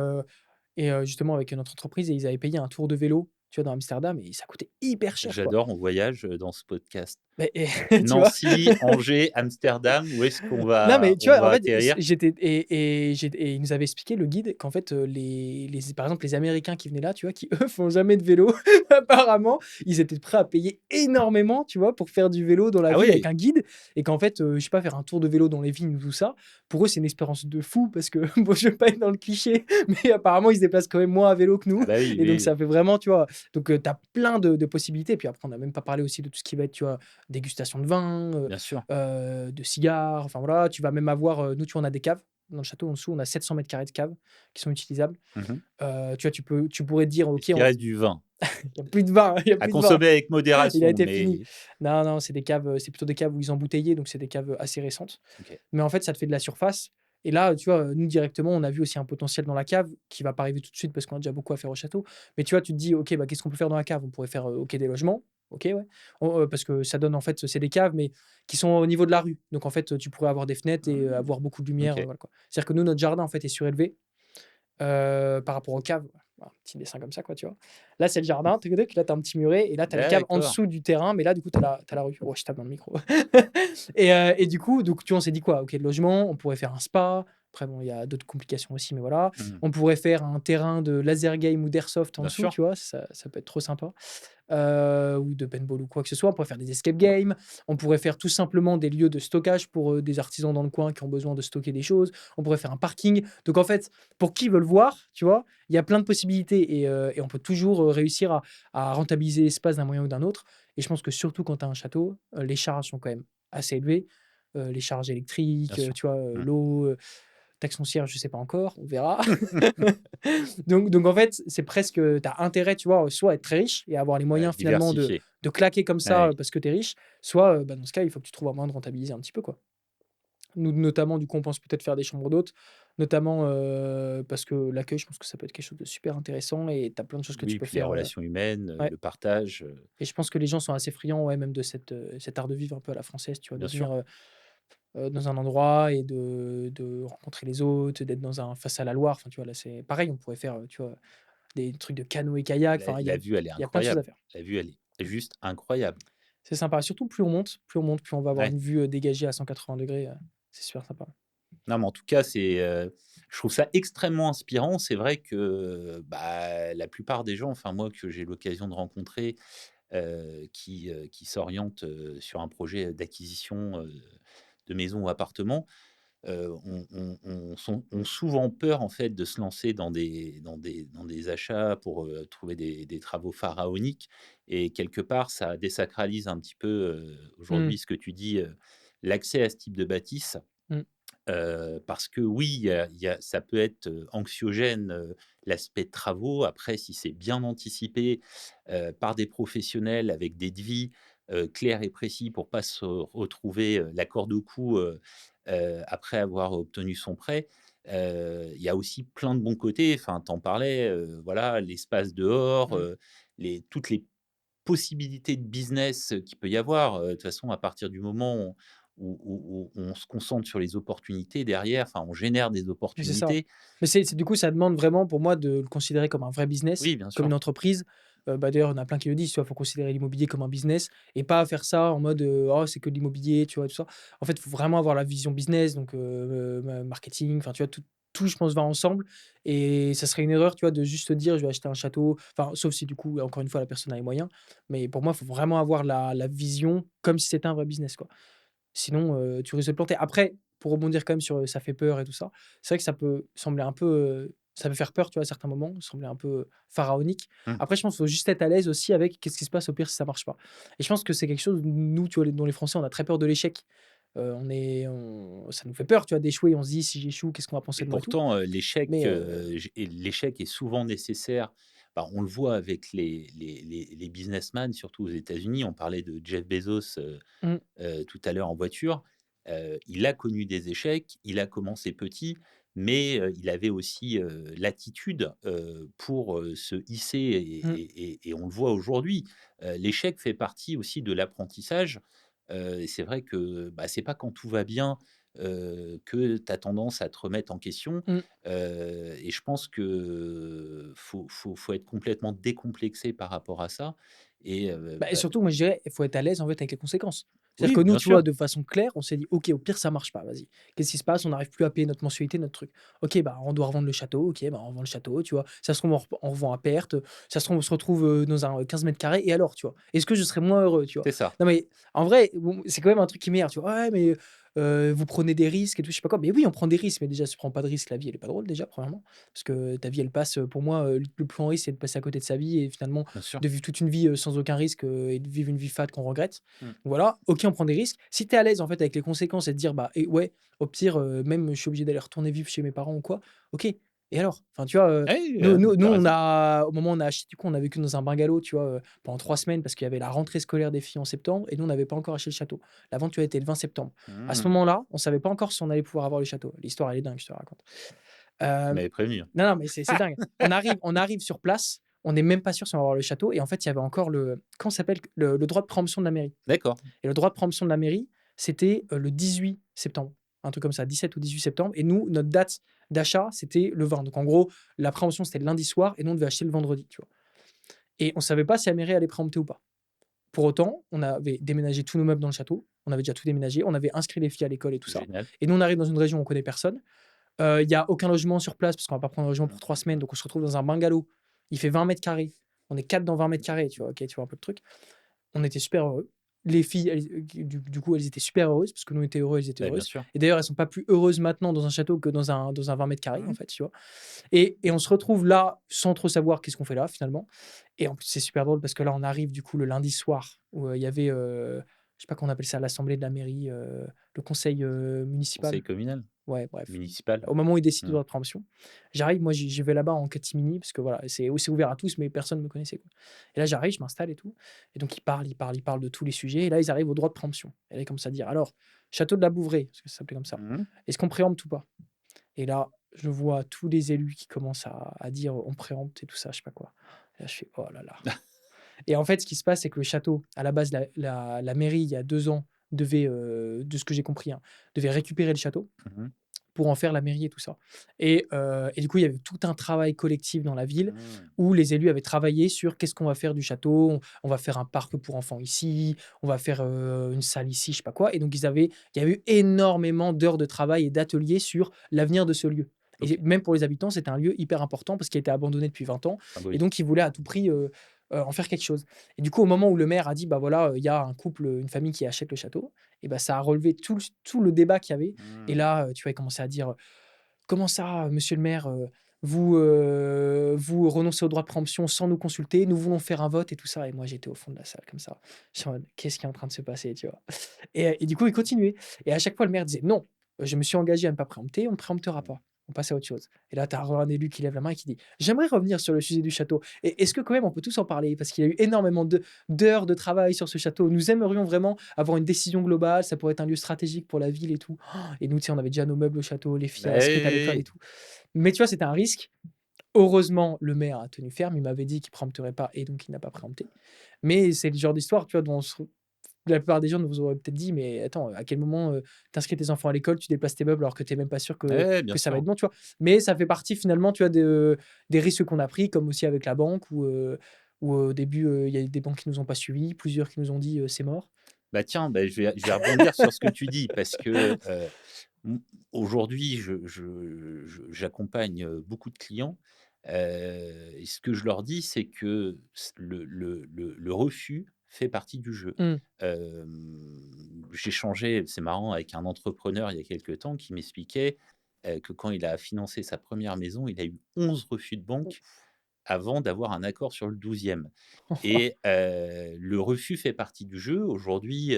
justement avec notre entreprise et ils avaient payé un tour de vélo, tu vois, dans Amsterdam et ça coûtait hyper cher, quoi. J'adore, on voyage, dans ce podcast. Beh et tu vois? Nancy, Angers, Amsterdam, où est-ce Non, mais tu on vois, en va fait, atterrir? j'étais et il nous avait expliqué, le guide, qu'en fait, par exemple, les Américains qui venaient là, tu vois, qui eux font jamais de vélo, apparemment, ils étaient prêts à payer énormément, tu vois, pour faire du vélo dans la Ah ville avec oui, un guide et qu'en fait, je sais pas, faire un tour de vélo dans les vignes ou tout ça, pour eux, c'est une expérience de fou parce que bon, je veux pas être dans le cliché, mais apparemment, ils se déplacent quand même moins à vélo que ah nous bah oui, et donc oui, ça fait vraiment, tu vois, donc tu as plein de possibilités. Puis après, on a même pas parlé aussi de tout ce qui va être, tu vois, dégustation de vin, bien sûr. de cigares, enfin voilà, tu vas même avoir, nous, tu vois, on a des caves. Dans le château en dessous, on a 700 carrés de caves qui sont utilisables. Mmh. Tu vois, tu pourrais te dire: Est-ce «OK, qu'il reste du vin? il y a plus de vin, il y a À plus de vin, consommer avec il a modération, été fini». mais Non, non, c'est des caves, c'est plutôt des caves où ils emboutteillaient, donc c'est des caves, assez récentes. OK. Mais en fait, ça te fait de la surface et là, tu vois, nous directement, on a vu aussi un potentiel dans la cave qui va pas arriver tout de suite parce qu'on a déjà beaucoup à faire au château. Mais tu vois, tu te dis: «OK, bah, qu'est-ce qu'on peut faire dans la cave?» On pourrait faire, OK, des logements, OK, ouais. Parce que ça donne en fait, c'est des caves, mais qui sont au niveau de la rue. Donc en fait, tu pourrais avoir des fenêtres et Mmh, avoir beaucoup de lumière, OK. voilà quoi. C'est-à-dire que nous, notre jardin en fait est surélevé, par rapport aux caves. Un petit dessin comme ça quoi, tu vois? Là, c'est le jardin, tuc tuc, là, tu as un petit muret et là, tu as les caves en D'accord. dessous du terrain, mais là, du coup, tu as la rue. Ouais, je tape dans le micro. Et du coup, donc tu vois, on s'est dit quoi? OK, le logement, on pourrait faire un spa. Après bon, il y a d'autres complications aussi, mais voilà. Mmh. On pourrait faire un terrain de laser game ou d'airsoft en Bien dessous, sûr. tu vois? Ça peut être trop sympa. Ou de paintball ou quoi que ce soit. On pourrait faire des escape games. On pourrait faire tout simplement des lieux de stockage pour, des artisans dans le coin qui ont besoin de stocker des choses. On pourrait faire un parking. Donc en fait, pour qui veut le voir, tu vois? Il y a plein de possibilités et on peut toujours, réussir à rentabiliser l'espace d'un moyen ou d'un autre et je pense que surtout quand tu as un château, les charges sont quand même assez élevées, les charges Bien électriques, sûr. tu vois, Mmh. l'eau, taxe foncière, je sais pas encore, on verra. Donc en fait, c'est presque, tu as intérêt, tu vois, soit à être très riche et avoir les moyens finalement de Diversifié. claquer comme ça, Ouais. parce que tu es riche, soit, bah, dans ce cas, il faut que tu trouves un moyen de rentabiliser un petit peu, quoi. Nous, notamment, du coup, on pense peut-être faire des chambres d'hôtes, notamment, parce que l'accueil, je pense que ça peut être quelque chose de super intéressant et tu as plein de choses que tu Oui, peux puis les faire, relations humaines, ouais, le partage, et je pense que les gens sont assez friands, ouais, même de cet art de vivre un peu à la française, tu vois? De bien sûr. venir, dans un endroit et de rencontrer les autres, d'être dans un face à la Loire, enfin, tu vois? Là, c'est pareil, on pourrait faire, tu vois? Des trucs de canoë kayak, La enfin, la vue, elle est il y a plein de choses à incroyable. faire. La vue, elle est Mmh. juste incroyable. C'est sympa. Surtout plus on va avoir Ouais. une vue, dégagée à 180°, c'est super sympa. Non, mais en tout cas, je trouve ça extrêmement inspirant. C'est vrai que, bah, la plupart des gens, enfin moi que j'ai l'occasion de rencontrer, qui s'orientent, sur un projet d'acquisition, de maison ou appartement, ont souvent peur en fait de se lancer dans des achats pour, trouver des travaux pharaoniques et quelque part ça désacralise un petit peu, Mmh. aujourd'hui ce que tu dis, l'accès à ce type de bâtisse. Mmh. Parce que oui, il y a ça peut être, anxiogène, l'aspect travaux. Après, si c'est bien anticipé, par des professionnels avec des devis, clairs et précis pour pas se retrouver, la corde au cou, après avoir obtenu son prêt. Il y a aussi plein de bons côtés. Enfin, tu en parlais, voilà, l'espace dehors, Mmh. toutes les possibilités de business, qu'il peut y avoir, de toute façon à partir du moment où on se concentre sur les opportunités derrière, enfin on génère des Mais c'est ça. opportunités. Mais c'est du coup, ça demande vraiment pour moi de le considérer comme un vrai business, Oui, bien comme sûr. une entreprise. Bah, d'ailleurs, il y en a plein qui le disent, tu vois? Il faut considérer l'immobilier comme un business et pas faire ça en mode, «Oh, c'est que de l'immobilier», tu vois? Tout ça. En fait, il faut vraiment avoir la vision business, donc marketing, enfin, tu vois? Tout, je pense, va ensemble et ça serait une erreur, tu vois? De juste te dire: «Je vais acheter un château», enfin, sauf si du coup, encore une fois, la personne a les moyens. Mais pour moi, il faut vraiment avoir la vision comme si c'était un vrai business, quoi. Sinon, tu risques de te planter. Après, pour rebondir quand même sur, ça fait peur et tout ça, c'est vrai que ça peut sembler un peu, ça peut faire peur, tu vois, à certains moments, sembler un peu pharaonique. Mmh. Après, je pense qu'il faut juste être à l'aise aussi avec qu'est-ce qui se passe au pire si ça marche pas. Et je pense que c'est quelque chose, nous, tu vois, dont les Français, on a très peur de l'échec. Ça nous fait peur, tu vois, d'échouer. On se dit: «Si j'échoue, qu'est-ce qu'on va penser Et de moi et tout?» pourtant, Mais, l'échec est souvent nécessaire. Bah, on le voit avec les businessmen, surtout aux États-Unis. On parlait de Jeff Bezos, mmh, tout à l'heure en voiture. Il a connu des échecs, il a commencé petit, mais il avait aussi, l'attitude, pour, se hisser mmh, et on le voit aujourd'hui. L'échec fait partie aussi de l'apprentissage, et c'est vrai que, bah, c'est pas quand tout va bien, que tu as tendance à te remettre en question, mmh. et je pense que faut être complètement décomplexé par rapport à ça et Bah, et bah surtout, moi, je dirais, il faut être à l'aise, en fait, avec les conséquences. C'est-à-dire oui, que nous, bien tu vois, sûr, de façon claire, on s'est dit: «OK, au pire, ça marche pas, vas-y. Qu'est-ce qui se passe? On n'arrive plus à payer notre mensualité, notre truc. OK, bah, on doit revendre le château. OK, bah, on revend le château», tu vois? Ça se trouve, on revend à perte. Ça se trouve, on se retrouve, dans un 15 carrés et alors, tu vois? Est-ce que je serais moins heureux, tu vois? c'est ça. Non, mais en vrai, bon, c'est quand même un truc qui m'énerve, tu vois? «Ouais, mais vous prenez des risques et tout», je sais pas quoi. Mais oui, on prend des risques, mais déjà, si tu prends pas de risques, la vie, elle est pas drôle, déjà, premièrement. Parce que ta vie, elle passe, pour moi, le plus grand risque, c'est de passer à côté de sa vie et finalement Bien sûr. de vivre toute une vie, sans aucun risque, et de vivre une vie fade qu'on regrette. Mmh. Voilà, OK, on prend des risques. Si tu es à l'aise, en fait, avec les conséquences et de dire: «Bah et ouais, au pire, même je suis obligé d'aller retourner vivre chez mes parents ou quoi», OK. Et alors? Enfin, tu vois, Oui, nous, tu on raison. a au moment où on a acheté, du coup, on a vécu dans un bungalow, tu vois, pendant 3 semaines parce qu'il y avait la rentrée scolaire des filles en septembre et nous, on n'avait pas encore acheté le château. La vente, tu vois, était le 20 septembre. À ce Mmh. moment-là, on savait pas encore si on allait pouvoir avoir le château. L'histoire, elle est dingue, je te la raconte. Tu Hem, m'avais prévenu, hein. non, non, mais c'est dingue. On arrive sur place, on n'est même pas sûr si on va avoir le château et en fait, il y avait encore le comment ça s'appelle? Le droit de préemption de la mairie. D'accord. Et le droit de préemption de la mairie, c'était, le 18 septembre, un truc comme ça, 17 ou 18 septembre et nous, notre date d'achat, c'était le 20. Donc en gros, la préemption, c'était le lundi soir et nous, on devait acheter le vendredi, tu vois? Et on savait pas si la mairie allait préempter ou pas. Pour autant, on avait déménagé tous nos meubles dans le château, on avait déjà tout déménagé, on avait inscrit les filles à l'école et tout ça Génial. et nous, on arrive dans une région où on connaît personne. Il y a aucun logement sur place parce qu'on va pas prendre un logement pour 3 semaines, donc on se retrouve dans un bungalow. Il fait 20 carrés. On est 4 dans 20 carrés, tu vois? OK, tu vois un peu le truc. On était super heureux. les filles, du coup, elles étaient super heureuses, parce que nous, on était heureux, elles étaient Bah, bien heureuses. sûr. Et d'ailleurs, elles sont pas plus heureuses maintenant dans un château que dans un 20 mètres carrés, en Mmh. fait, tu vois. Et on se retrouve là, sans trop savoir qu'est-ce qu'on fait là, finalement. Et en plus, c'est super drôle parce que là, on arrive, du coup, le lundi soir, où il y avait, je sais pas comment on appelle ça, l'assemblée de la mairie, le conseil Conseil municipal. communal? Ouais, bref. Municipal? Au moment où ils décident du Mmh. droit de préemption, j'arrive, moi, j'y vais là-bas en catimini parce que voilà, c'est ouvert à tous, mais personne ne me connaissait, quoi. Et là, j'arrive, je m'installe et tout. Et donc, ils parlent de tous les sujets. Et là, ils arrivent au droit de préemption. Et là, ils commencent à dire alors, château de la Bouveraie, parce que ça s'appelait comme ça, Mmh. est-ce qu'on préempte ou pas? Et là, je vois tous les élus qui commencent à dire on préempte et tout ça, je sais pas quoi. Et là, je fais oh là là. Et en fait, ce qui se passe, c'est que le château, à la base, la mairie, il y a 2 ans, devait, de ce que j'ai compris, hein, devait récupérer le château Mmh. pour en faire la mairie et tout ça. Et du coup, il y avait tout un travail collectif dans la ville Mmh. où les élus avaient travaillé sur qu'est-ce qu'on va faire du château. On va faire un parc pour enfants ici, on va faire une salle ici, je sais pas quoi. Et donc, il y avait eu énormément d'heures de travail et d'ateliers sur l'avenir de ce lieu. Et OK. même pour les habitants, c'était un lieu hyper important parce qu'il a été abandonné depuis 20 ans. Ah bah, Et oui. donc, ils voulaient à tout prix en faire quelque chose. Et du coup, au moment où le maire a dit, bah voilà, il y a un couple, une famille qui achète le château, et bah, ça a relevé tout le débat qu'il y avait. Et Mmh. là, tu vois, il commençait à dire, «Comment ça, monsieur le maire, vous renoncez au droit de préemption sans nous consulter? Nous voulons faire un vote» et tout ça. Et moi, j'étais au fond de la salle comme ça. J'étais en mode: «Qu'est-ce qui est en train de se passer?» tu vois? Et du coup, il continuait. Et à chaque fois, le maire disait: «Non, je me suis engagé à ne pas préempter, on ne préemptera Mmh. pas. On passe à autre chose». Et là, tu as un élu qui lève la main et qui dit: «J'aimerais revenir sur le sujet du château. Et est-ce que quand même on peut tous en parler? Parce qu'il y a eu énormément d'heures de travail sur ce château. Nous aimerions vraiment avoir une décision globale. Ça pourrait être un lieu stratégique pour la ville et tout». Et nous, tu sais, on avait déjà nos meubles au château, les filles Bah, elles oui, skatent à oui, l'école et oui. tout. Mais tu vois, c'était un risque. Heureusement, le maire a tenu ferme. Il m'avait dit qu'il préempterait pas et donc il n'a pas préempté. Mais c'est le genre d'histoire, tu vois, dont la plupart des gens nous auraient peut-être dit: «Mais attends, à quel moment, tu inscris tes enfants à l'école, tu déplaces tes meubles alors que tu es même pas sûr Ouais, que ouais, bien ça va être sûr. bon», tu vois? Mais ça fait partie finalement, tu vois, des risques qu'on a pris, comme aussi avec la banque où au début, il y a des banques qui nous ont pas suivis, plusieurs qui nous ont dit: «C'est mort». Bah, tiens, bah, je vais rebondir sur ce que tu dis parce que, mmh, aujourd'hui, j'accompagne, beaucoup de clients, et ce que je leur dis, c'est que le refus fait partie du jeu. Mmh. J'échangeais, c'est marrant, avec un entrepreneur il y a quelque temps qui m'expliquait, que quand il a financé sa première maison, il a eu 11 refus de banque avant d'avoir un accord sur le 12e. Et le refus fait partie du jeu. Aujourd'hui,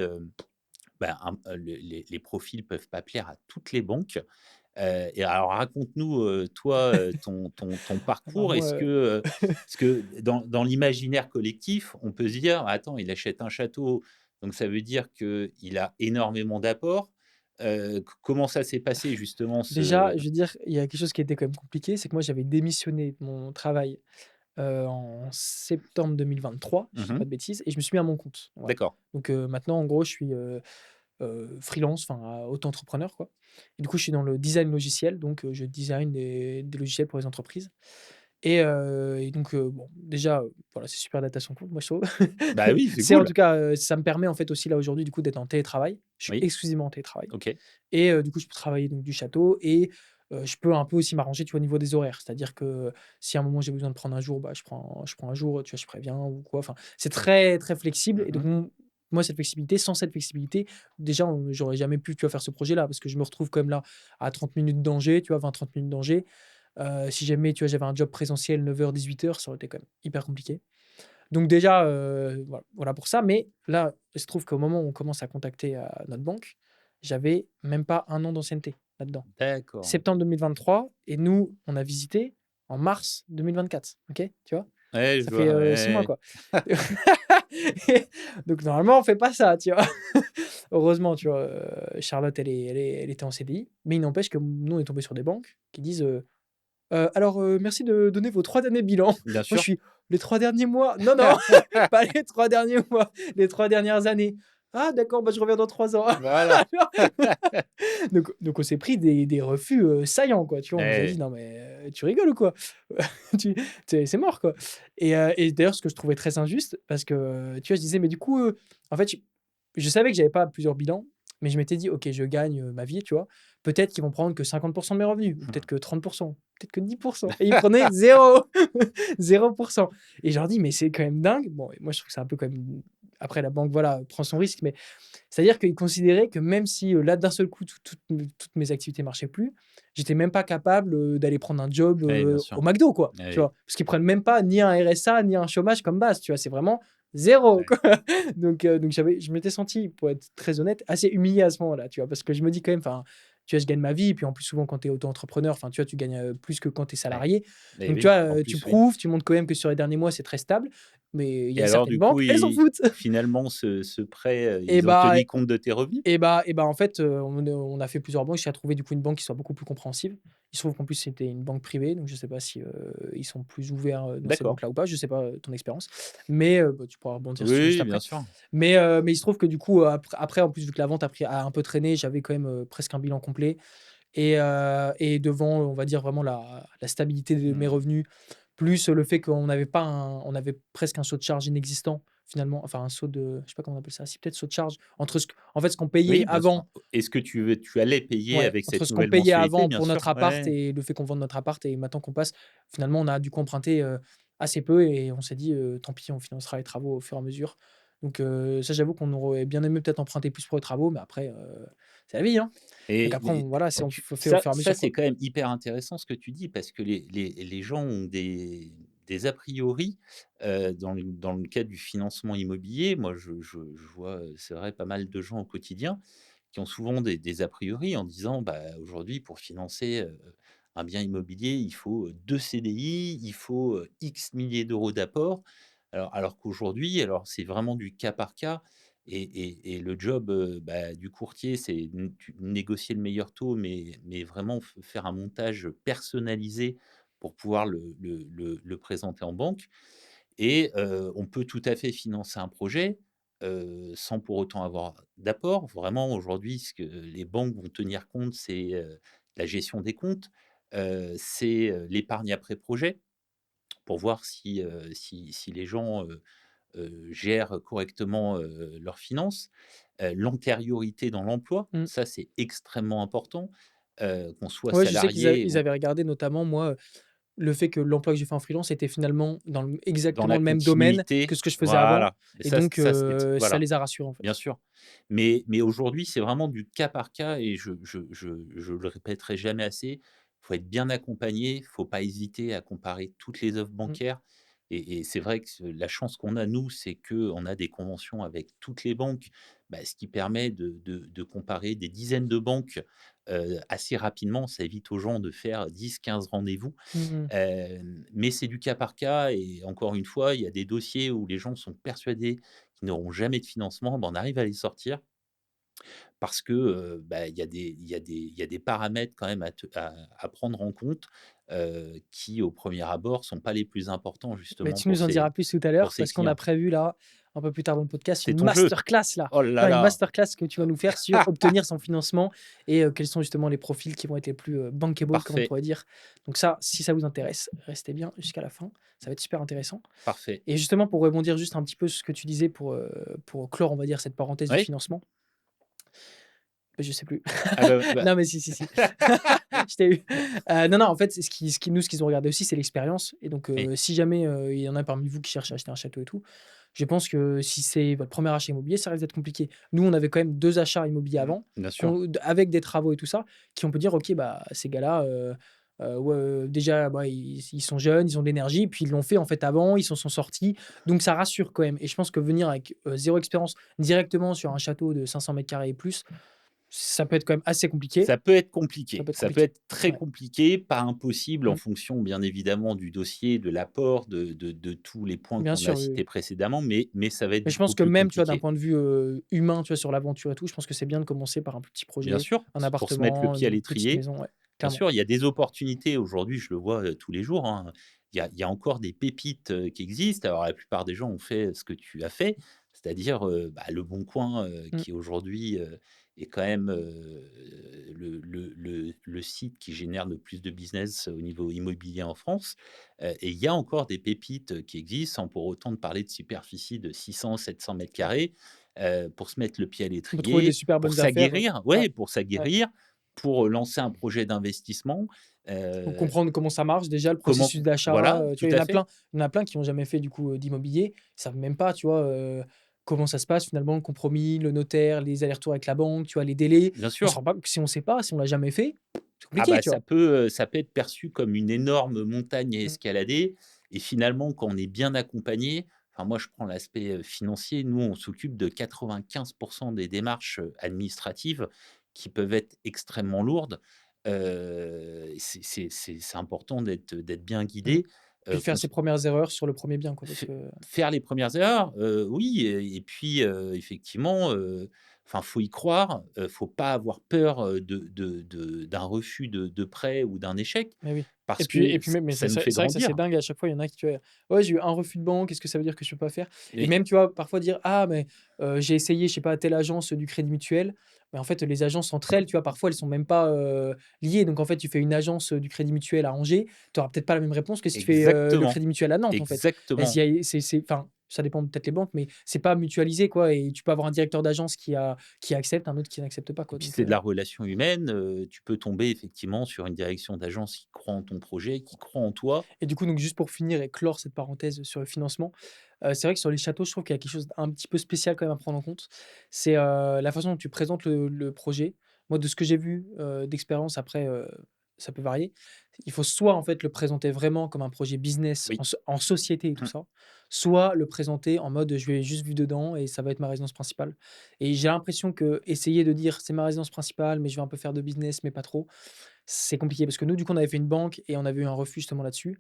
bah, les profils peuvent pas plaire à toutes les banques. Et alors raconte-nous, toi, ton Alors parcours. moi, Est-ce que dans l'imaginaire collectif, on peut se dire: «Attends, il achète un château, donc ça veut dire qu'il a énormément d'apports». Comment ça s'est passé justement ce déjà, je veux dire, il y a quelque chose qui était quand même compliqué, c'est que moi j'avais démissionné de mon travail en septembre 2023, si je dis mmh pas de bêtises, et je me suis mis à mon compte. Voilà. d'accord, Donc maintenant, en gros, je suis, freelance, enfin, auto-entrepreneur, quoi. Et du coup, je suis dans le design logiciel, donc je design des logiciels pour les entreprises. Et donc bon, déjà, voilà, c'est super d'être à son compte, moi, je trouve. bah, oui, c'est C'est en cool. tout cas, ça me permet, en fait, aussi, là, aujourd'hui, du coup, d'être en télétravail. Je suis Oui, exclusivement en télétravail. OK, Et du coup, je peux travailler donc du château. Et je peux un peu aussi m'arranger, tu vois, au niveau des horaires. C'est-à-dire que si à un moment j'ai besoin de prendre un jour, bah, je prends un jour, tu vois, je préviens ou quoi. Enfin, c'est très, très flexible. Et donc mmh moi, cette flexibilité, sans cette flexibilité, déjà, j'aurais jamais pu, tu vois, faire ce projet-là parce que je me retrouve quand même là à 30 minutes d'Angers, tu vois, 20-30 minutes d'Angers. Si jamais, tu vois, j'avais un job présentiel 9h-18h, ça aurait été quand même hyper compliqué. Donc déjà, voilà pour ça. Mais là, il se trouve qu'au moment où on commence à contacter, notre banque, j'avais même pas un an d'ancienneté là-dedans. d'accord. Septembre 2023 et nous, on a visité en mars 2024, OK? Tu vois? Ouais, je Ça fait, vois, 6 mois, ouais, quoi. Et donc normalement, on fait pas ça, tu vois? Heureusement, tu vois, Charlotte, elle était en CDI, mais il n'empêche que nous, on est tombé sur des banques qui disent, «Alors, merci de donner vos 3 derniers bilans». bien Moi, je sûr. suis: «Les 3 derniers mois?» «Non, non, pas les 3 derniers mois, les 3 dernières années». «Ah d'accord, bah, je reviens dans 3 ans». Voilà. Donc on s'est pris des refus, saillants, quoi, tu vois? On nous a dit: Ouais. «Non mais, tu rigoles ou quoi? Tu c'est mort, quoi». Et d'ailleurs, ce que je trouvais très injuste parce que, tu vois, je disais: «Mais du coup, en fait, je savais que j'avais pas plusieurs bilans, mais je m'étais dit: «OK, je gagne, ma vie», tu vois? Peut-être qu'ils vont prendre que 50 de mes revenus ou peut-être que 30, peut-être que 10, et ils prenaient 0, 0. Et je leur dis: «Mais c'est quand même dingue». Bon, et moi, je trouve que c'est un peu quand même après la banque, voilà, prend son risque, mais c'est-à-dire qu'ils considéraient que même si, là, d'un seul coup, toutes mes activités marchaient plus, j'étais même pas capable, d'aller prendre un job, Oui, bien au sûr. McDo, quoi, tu Oui, vois? Parce qu'ils prennent même pas ni un RSA, ni un chômage comme base, tu vois? C'est vraiment zéro, ouais. quoi. Donc je m'étais senti, pour être très honnête, assez humilié à ce moment-là, tu vois? Parce que je me dis quand même, enfin, tu vois, je gagne ma vie, et puis en plus, souvent, quand tu es auto-entrepreneur, enfin, tu vois, tu gagnes, plus que quand tu es Ouais. salarié. Et Donc tu oui, vois, en tu plus, oui. prouves, tu montres quand même que sur les derniers mois, c'est très stable, mais il y Et a alors, certaines du banques, coup, elles s'en foutent. finalement, ce prêt, Et ils ont bah tenu compte de tes revenus? en fait, on a fait plusieurs banques. J'ai trouvé du coup une banque qui soit beaucoup plus compréhensive. Il se trouve qu'en plus c'était une banque privée, donc je sais pas si, ils sont plus ouverts, dans ces D'accord. banques-là ou pas. Je sais pas, ton expérience, mais bah, tu pourras rebondir dessus juste Oui, bien après. sûr. Mais il se trouve que du coup, après en plus vu que la vente a un peu traîné, j'avais quand même, presque un bilan complet, et devant, on va dire vraiment la stabilité de mes Mmh. revenus, plus le fait qu'on n'avait pas on avait presque un saut de charge inexistant finalement, enfin un saut de, je sais pas comment on appelle ça, si peut-être saut de charge entre en fait ce qu'on payait Oui, bien sûr. avant. Est-ce que tu allais payer Ouais, avec entre cette ce qu'on nouvelle payait mensualité? avant Bien pour sûr, notre appart ouais. et le fait qu'on vende notre appart, et maintenant qu'on passe, finalement, on a du coup emprunté, assez peu, et on s'est dit: «Tant pis, on financera les travaux au fur et à mesure». Donc ça, j'avoue qu'on aurait bien aimé peut-être emprunter plus pour les travaux, mais après, c'est la vie, hein. Donc Et après, mais voilà, c'est oh, on fait au fur et à ça, mesure, c'est quoi. quand même hyper intéressant ce que tu dis parce que les gens ont des a priori, dans le cadre du financement immobilier. Moi, je vois, c'est vrai, pas mal de gens au quotidien qui ont souvent des a priori en disant: «Bah, aujourd'hui, pour financer, un bien immobilier, il faut, 2 CDI, il faut, X milliers d'euros d'apport». Alors qu'aujourd'hui, alors c'est vraiment du cas par cas et le job, bah, du courtier, c'est négocier le meilleur taux, mais vraiment faire un montage personnalisé pour pouvoir le présenter en banque et on peut tout à fait financer un projet, sans pour autant avoir d'apport. Vraiment aujourd'hui, ce que les banques vont tenir compte, c'est, la gestion des comptes, c'est, l'épargne après projet pour voir si les gens, gèrent correctement, leurs finances. L'antériorité dans l'emploi, Mmh. ça c'est extrêmement important, qu'on soit Ouais, je sais qu'ils salarié ils ou avaient regardé notamment, moi, le fait que l'emploi que j'ai fait en freelance était finalement dans exactement la le même domaine que continuité. ce que je faisais avant, Voilà, et et ça donc ça c'est ça voilà. les a rassurés, en Bien fait. sûr, mais aujourd'hui, c'est vraiment du cas par cas et je le répéterai jamais assez, faut être bien accompagné, faut pas hésiter à comparer toutes les offres Mmh. bancaires et c'est vrai que la chance qu'on a nous, c'est qu'on a des conventions avec toutes les banques, bah, ce qui permet de comparer des dizaines de banques, assez rapidement. Ça évite aux gens de faire 10, 15 rendez-vous. Mmh mh. Mais c'est du cas par cas et encore une fois, il y a des dossiers où les gens sont persuadés qu'ils n'auront jamais de financement, ben, on arrive à les sortir parce que, bah, il y a des paramètres quand même à prendre en compte, qui au premier abord sont pas les plus importants Mais justement tu nous en diras plus tout à pour l'heure, ces parce qu'on a clients. prévu là, un peu plus tard dans le podcast, C'est une ton jeu? masterclass là. Oh là Non, une là! masterclass que tu vas nous faire sur obtenir son financement, et quels sont justement les profils qui vont être les plus, bankable, comme on Parfait, pourrait dire. Donc ça, si ça vous intéresse, restez bien jusqu'à la fin, ça va être super intéressant. parfait. Et justement, pour rebondir juste un petit peu sur ce que tu disais, pour clore, on va dire, cette parenthèse du Oui? financement, je sais plus. Ah bah Non, mais si, si, si. Je t'ai eu. Non, non, en fait, c'est ce qu'ils ont regardé aussi, c'est l'expérience, et donc oui, si jamais, il y en a parmi vous qui cherchent à acheter un château et tout, je pense que si c'est votre premier achat immobilier, ça risque d'être compliqué. Nous, on avait quand même 2 achats immobiliers mmh, avant, bien sûr. qu'on avec des travaux et tout ça, qui on peut dire: «OK, bah, ces gars-là, ouais, déjà, bah, ils sont jeunes, ils ont de l'énergie, puis ils l'ont fait, en fait, avant, ils s'en sont sortis». Donc ça rassure quand même, et je pense que venir avec, 0 expérience directement sur un château de 500 carrés et plus, ça peut être quand même assez compliqué. Ça peut être Ça compliqué, peut être ça peut compliqué. être très Ouais. compliqué, pas impossible en Mmh. fonction bien évidemment du dossier, de l'apport, de tous les points Bien qu'on a sûr, oui, cités oui. précédemment, mais ça va être Mais je beaucoup pense que plus même, tu vois, d'un compliqué. point de vue, humain, tu vois, sur l'aventure et tout, je pense que c'est bien de commencer par un petit Bien projet, sûr, un pour se mettre le appartement, pied à une petite l'étrier. maison, ouais, Bien clairement. sûr, il y a des opportunités aujourd'hui, je le vois, tous les jours, hein. Il y a encore des pépites, qui existent. Alors la plupart des gens ont fait ce que tu as fait, c'est-à-dire, bah, Le Bon Coin, Mmh. qui aujourd'hui, est quand même, le site qui génère le plus de business au niveau immobilier en France. Et il y a encore des pépites, qui existent, sans pour autant de parler de superficie de 600, 700 m², pour se mettre le pied à On peut trouver des l'étrier, super pour bonnes affaires, s'aguerrir, ouais, ouais, pour ouais. s'aguerrir, pour, lancer un projet d'investissement, Faut heu, comprendre comment ça marche déjà, le comment processus d'achat, voilà, tu tout vois, à fait. il y en a plein qui ont jamais fait du coup, d'immobilier. Ils savent même pas, tu vois, comment ça se passe finalement, le compromis, le notaire, les allers-retours avec la banque, tu vois, les délais. Bien On se sûr. rend pas si on sait pas, si on l'a jamais fait, c'est Ah compliqué, bah, tu vois? ça peut être perçu comme une énorme montagne à Mmh, escalader et finalement, quand on est bien accompagné, enfin moi je prends l'aspect, financier, nous on s'occupe de 95 des démarches, administratives qui peuvent être extrêmement lourdes. C'est important d'être bien mmh. guidé, Puis de qu'on faire ses premières erreurs sur le premier bien, quoi, parce Fai que faire les premières erreurs, oui et puis, effectivement, enfin, faut y croire, faut pas avoir peur, d'un refus de prêt ou d'un échec mais oui. Et parce puis que et puis même mais ça nous fait c'est vrai que ça, c'est grandir dingue à chaque fois, il y en a qui, tu vois: «Ouais, j'ai eu un refus de banque, est-ce que ça veut dire que je peux pas faire?» Et et même, tu vois, parfois dire: «Ah mais, j'ai essayé, je sais pas, telle agence, du Crédit Mutuel». Mais en fait, les agences entre elles, tu vois, parfois elles sont même pas, liées. Donc en fait, tu fais une agence, du Crédit Mutuel à Angers, tu auras peut-être pas la même réponse que si tu fais, le exactement, Crédit Mutuel à Nantes, en fait. Elles exactement. y a c'est enfin, ça dépend peut-être les banques, mais c'est pas mutualisé, quoi, et tu peux avoir un directeur d'agence qui accepte, un autre qui n'accepte pas, Et quoi, puis donc c'est de la relation humaine, tu peux tomber effectivement sur une direction d'agence qui croit en ton projet, qui croit en toi. et du coup, donc juste pour finir et clore cette parenthèse sur le financement, c'est vrai que sur les châteaux, je trouve qu'il y a quelque chose d'un petit peu spécial quand même à prendre en compte. C'est, la façon dont tu présentes le projet. Moi, de ce que j'ai vu, d'expérience, après, ça peut varier. Il faut soit, en fait, le présenter vraiment comme un projet business Oui. en société et tout Mmh. ça, soit le présenter en mode: «Je vais juste vivre dedans et ça va être ma résidence principale». Et j'ai l'impression que essayer de dire: «C'est ma résidence principale, mais je vais un peu faire de business, mais pas trop», c'est compliqué. Parce que nous, du coup, on avait fait une banque et on avait eu un refus justement là-dessus,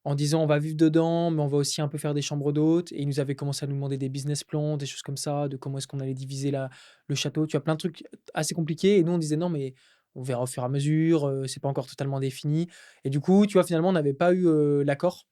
en disant: «On va vivre dedans, mais on va aussi un peu faire des chambres d'hôtes», et ils nous avaient commencé à nous demander des business plans, des choses comme ça, de comment est-ce qu'on allait diviser le château. Tu vois? Plein de trucs assez compliqués, et nous, on disait: «Non, mais on verra au fur et à mesure, c'est pas encore totalement défini», et du coup, tu vois, finalement, on n'avait pas eu, l'accord.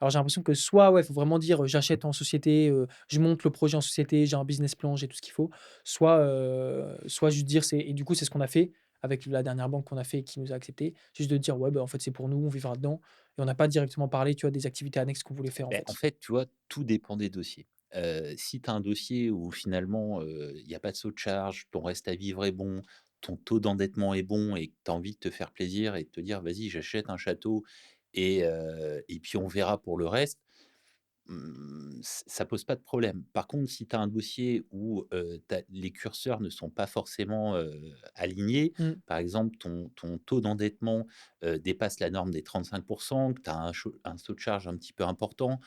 Alors j'ai l'impression que soit, ouais, il faut vraiment dire, «J'achète en société, je monte le projet en société, j'ai un business plan, j'ai tout ce qu'il faut», soit juste dire c'est et du coup, c'est ce qu'on a fait avec la dernière banque qu'on a fait et qui nous a accepté. Juste de dire: «Ouais, bah, en fait, c'est pour nous, on vivra dedans», et on n'a pas directement parlé, tu vois, des activités annexes qu'on voulait faire, en Beh, en fait. fait, tu vois, tout dépend des dossiers. Si tu as un dossier où finalement, il y a pas de saut de charge, ton reste à vivre est bon, ton taux d'endettement est bon et que tu as envie de te faire plaisir et de te dire: «Vas-y, j'achète un château et puis on verra pour le reste», ça pose pas de problème. Par contre, si tu as un dossier où, les curseurs ne sont pas forcément, alignés, Mmh. par exemple ton taux d'endettement, dépasse la norme des 35, que tu as un saut de charge un petit peu important,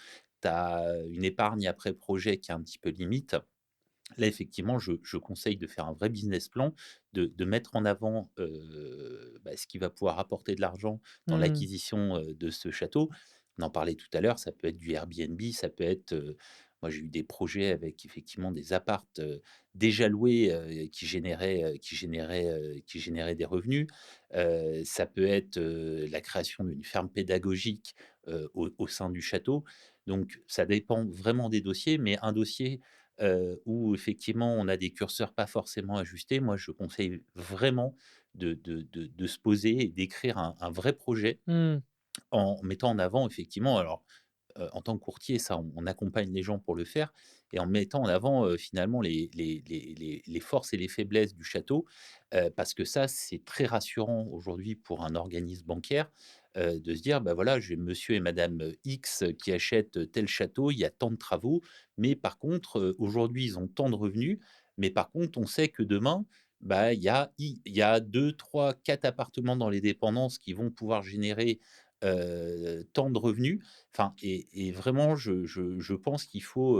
tu as une épargne après projet qui est un petit peu limite. Là, effectivement, je conseille de faire un vrai business plan, de mettre en avant, bah, ce qui va pouvoir apporter de l'argent dans Mmh. l'acquisition, de ce château. On en parlait tout à l'heure, ça peut être du Airbnb, ça peut être, moi j'ai eu des projets avec effectivement des appartes, déjà loués, qui généraient des revenus. Ça peut être, la création d'une ferme pédagogique, au sein du château. Donc ça dépend vraiment des dossiers, mais un dossier où effectivement on a des curseurs pas forcément ajustés, moi je conseille vraiment de se poser et d'écrire un vrai projet Mmh. en mettant en avant effectivement alors, en tant que courtier ça on accompagne les gens pour le faire et en mettant en avant, finalement les forces et les faiblesses du château, parce que ça c'est très rassurant aujourd'hui pour un organisme bancaire, de se dire: «Bah, voilà, j'ai monsieur et madame, X qui achètent tel château, il y a tant de travaux, mais par contre, aujourd'hui ils ont tant de revenus, mais par contre on sait que demain, bah, il y a 2, 3, 4 appartements dans les dépendances qui vont pouvoir générer, tant de revenus». Enfin et vraiment je pense qu'il faut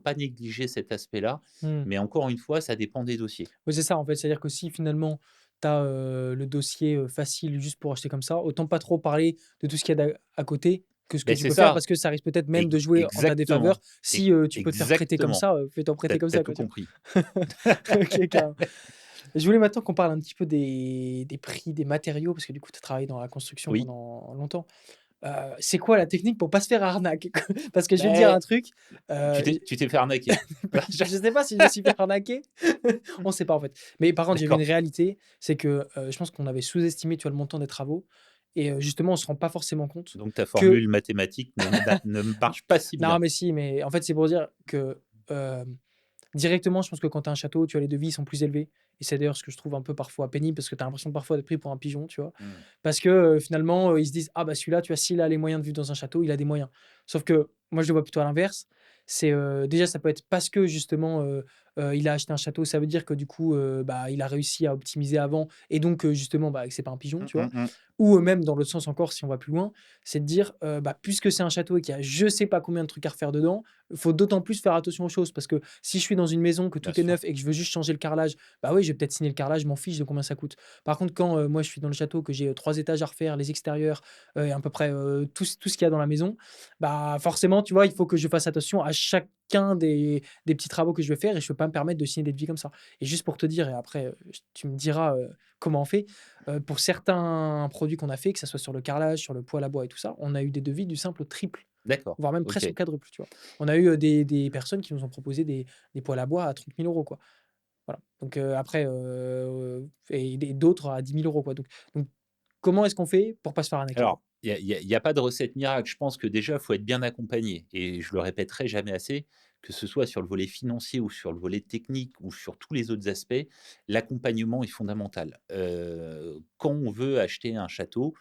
pas négliger cet aspect-là, Mmh. mais encore une fois, ça dépend des dossiers. Oui, c'est ça, en fait. C'est-à-dire que si finalement tu as, le dossier, facile juste pour acheter comme ça, autant pas trop parler de tout ce qu'il y a à côté que ce que Ben tu c'est peux faire, ça, parce que ça risque peut-être même de jouer en ta défaveur. exactement, Si, tu peux te faire prêter comme exactement. ça, fais-toi Tu prêter comme as ça, tout quoi, tu vois? compris. OK, carrément. Je voulais maintenant qu'on parle un petit peu des prix des matériaux, parce que du coup, tu as travaillé dans la construction Oui, pendant longtemps. C'est quoi la technique pour pas se faire arnaque? Parce que je vais te dire un beh, truc, j tu t'es fait arnaquer. je sais pas si je me suis fait arnaquer. On sait pas, en fait. Mais par contre, j'avais une D'accord, réalité, c'est que, je pense qu'on avait sous-estimé, tu vois, le montant des travaux, et justement, on se rend pas forcément compte donc ta que formule mathématique ne marche pas si non, bien. mais si, mais en fait, c'est pour dire que, hem, directement, je pense que quand tu as un château, tu vois, les devis sont plus élevés, et c'est d'ailleurs ce que je trouve un peu parfois pénible, parce que tu as l'impression parfois d'être pris pour un pigeon, tu vois? Mmh. Parce que, finalement, ils se disent: «Ah bah, celui-là, tu vois, s'il a les moyens de vivre dans un château, il a des moyens». Sauf que moi, je le vois plutôt à l'inverse, C'est, déjà, ça peut être parce que justement, il a acheté un château, ça veut dire que du coup, bah, il a réussi à optimiser avant et donc, justement, bah, que c'est pas un pigeon, Mmh, tu vois? mmh, mmh. Ou, même dans l'autre sens encore, si on va plus loin, c'est de dire, bah, puisque c'est un château et qu'il y a je sais pas combien de trucs à refaire dedans, il faut d'autant plus faire attention aux choses. Parce que si je suis dans une maison, que Bien tout est sûr. neuf et que je veux juste changer le carrelage, bah oui, je vais peut-être signer le carrelage, je m'en fiche de combien ça coûte. Par contre, quand, moi je suis dans le château, que j'ai, 3 étages à refaire, les extérieurs, et à peu près, tout ce qu'il y a dans la maison, bah, forcément, tu vois, il faut que je fasse attention à chacun des petits travaux que je vais faire et je peux pas me permettre de signer des devis comme ça. Et juste pour te dire et après, tu me diras, comment on fait. Pour certains produits qu'on a fait, que ça soit sur le carrelage, sur le poêle à bois et tout ça, on a eu des devis du simple au triple, D'accord, voire même presque au OK. quadruple, tu vois? On a eu, des personnes qui nous ont proposé des poêles à bois à 30 000 € quoi. Voilà. Donc, après, et d'autres à 10 000 € quoi. Donc comment est-ce qu'on fait pour pas se faire arnaquer, quoi? Alors, il y a pas de recette miracle. Je pense que déjà, il faut être bien accompagné et je le répéterai jamais assez, que ce soit sur le volet financier ou sur le volet technique ou sur tous les autres aspects, l'accompagnement est fondamental. Quand on veut acheter un château,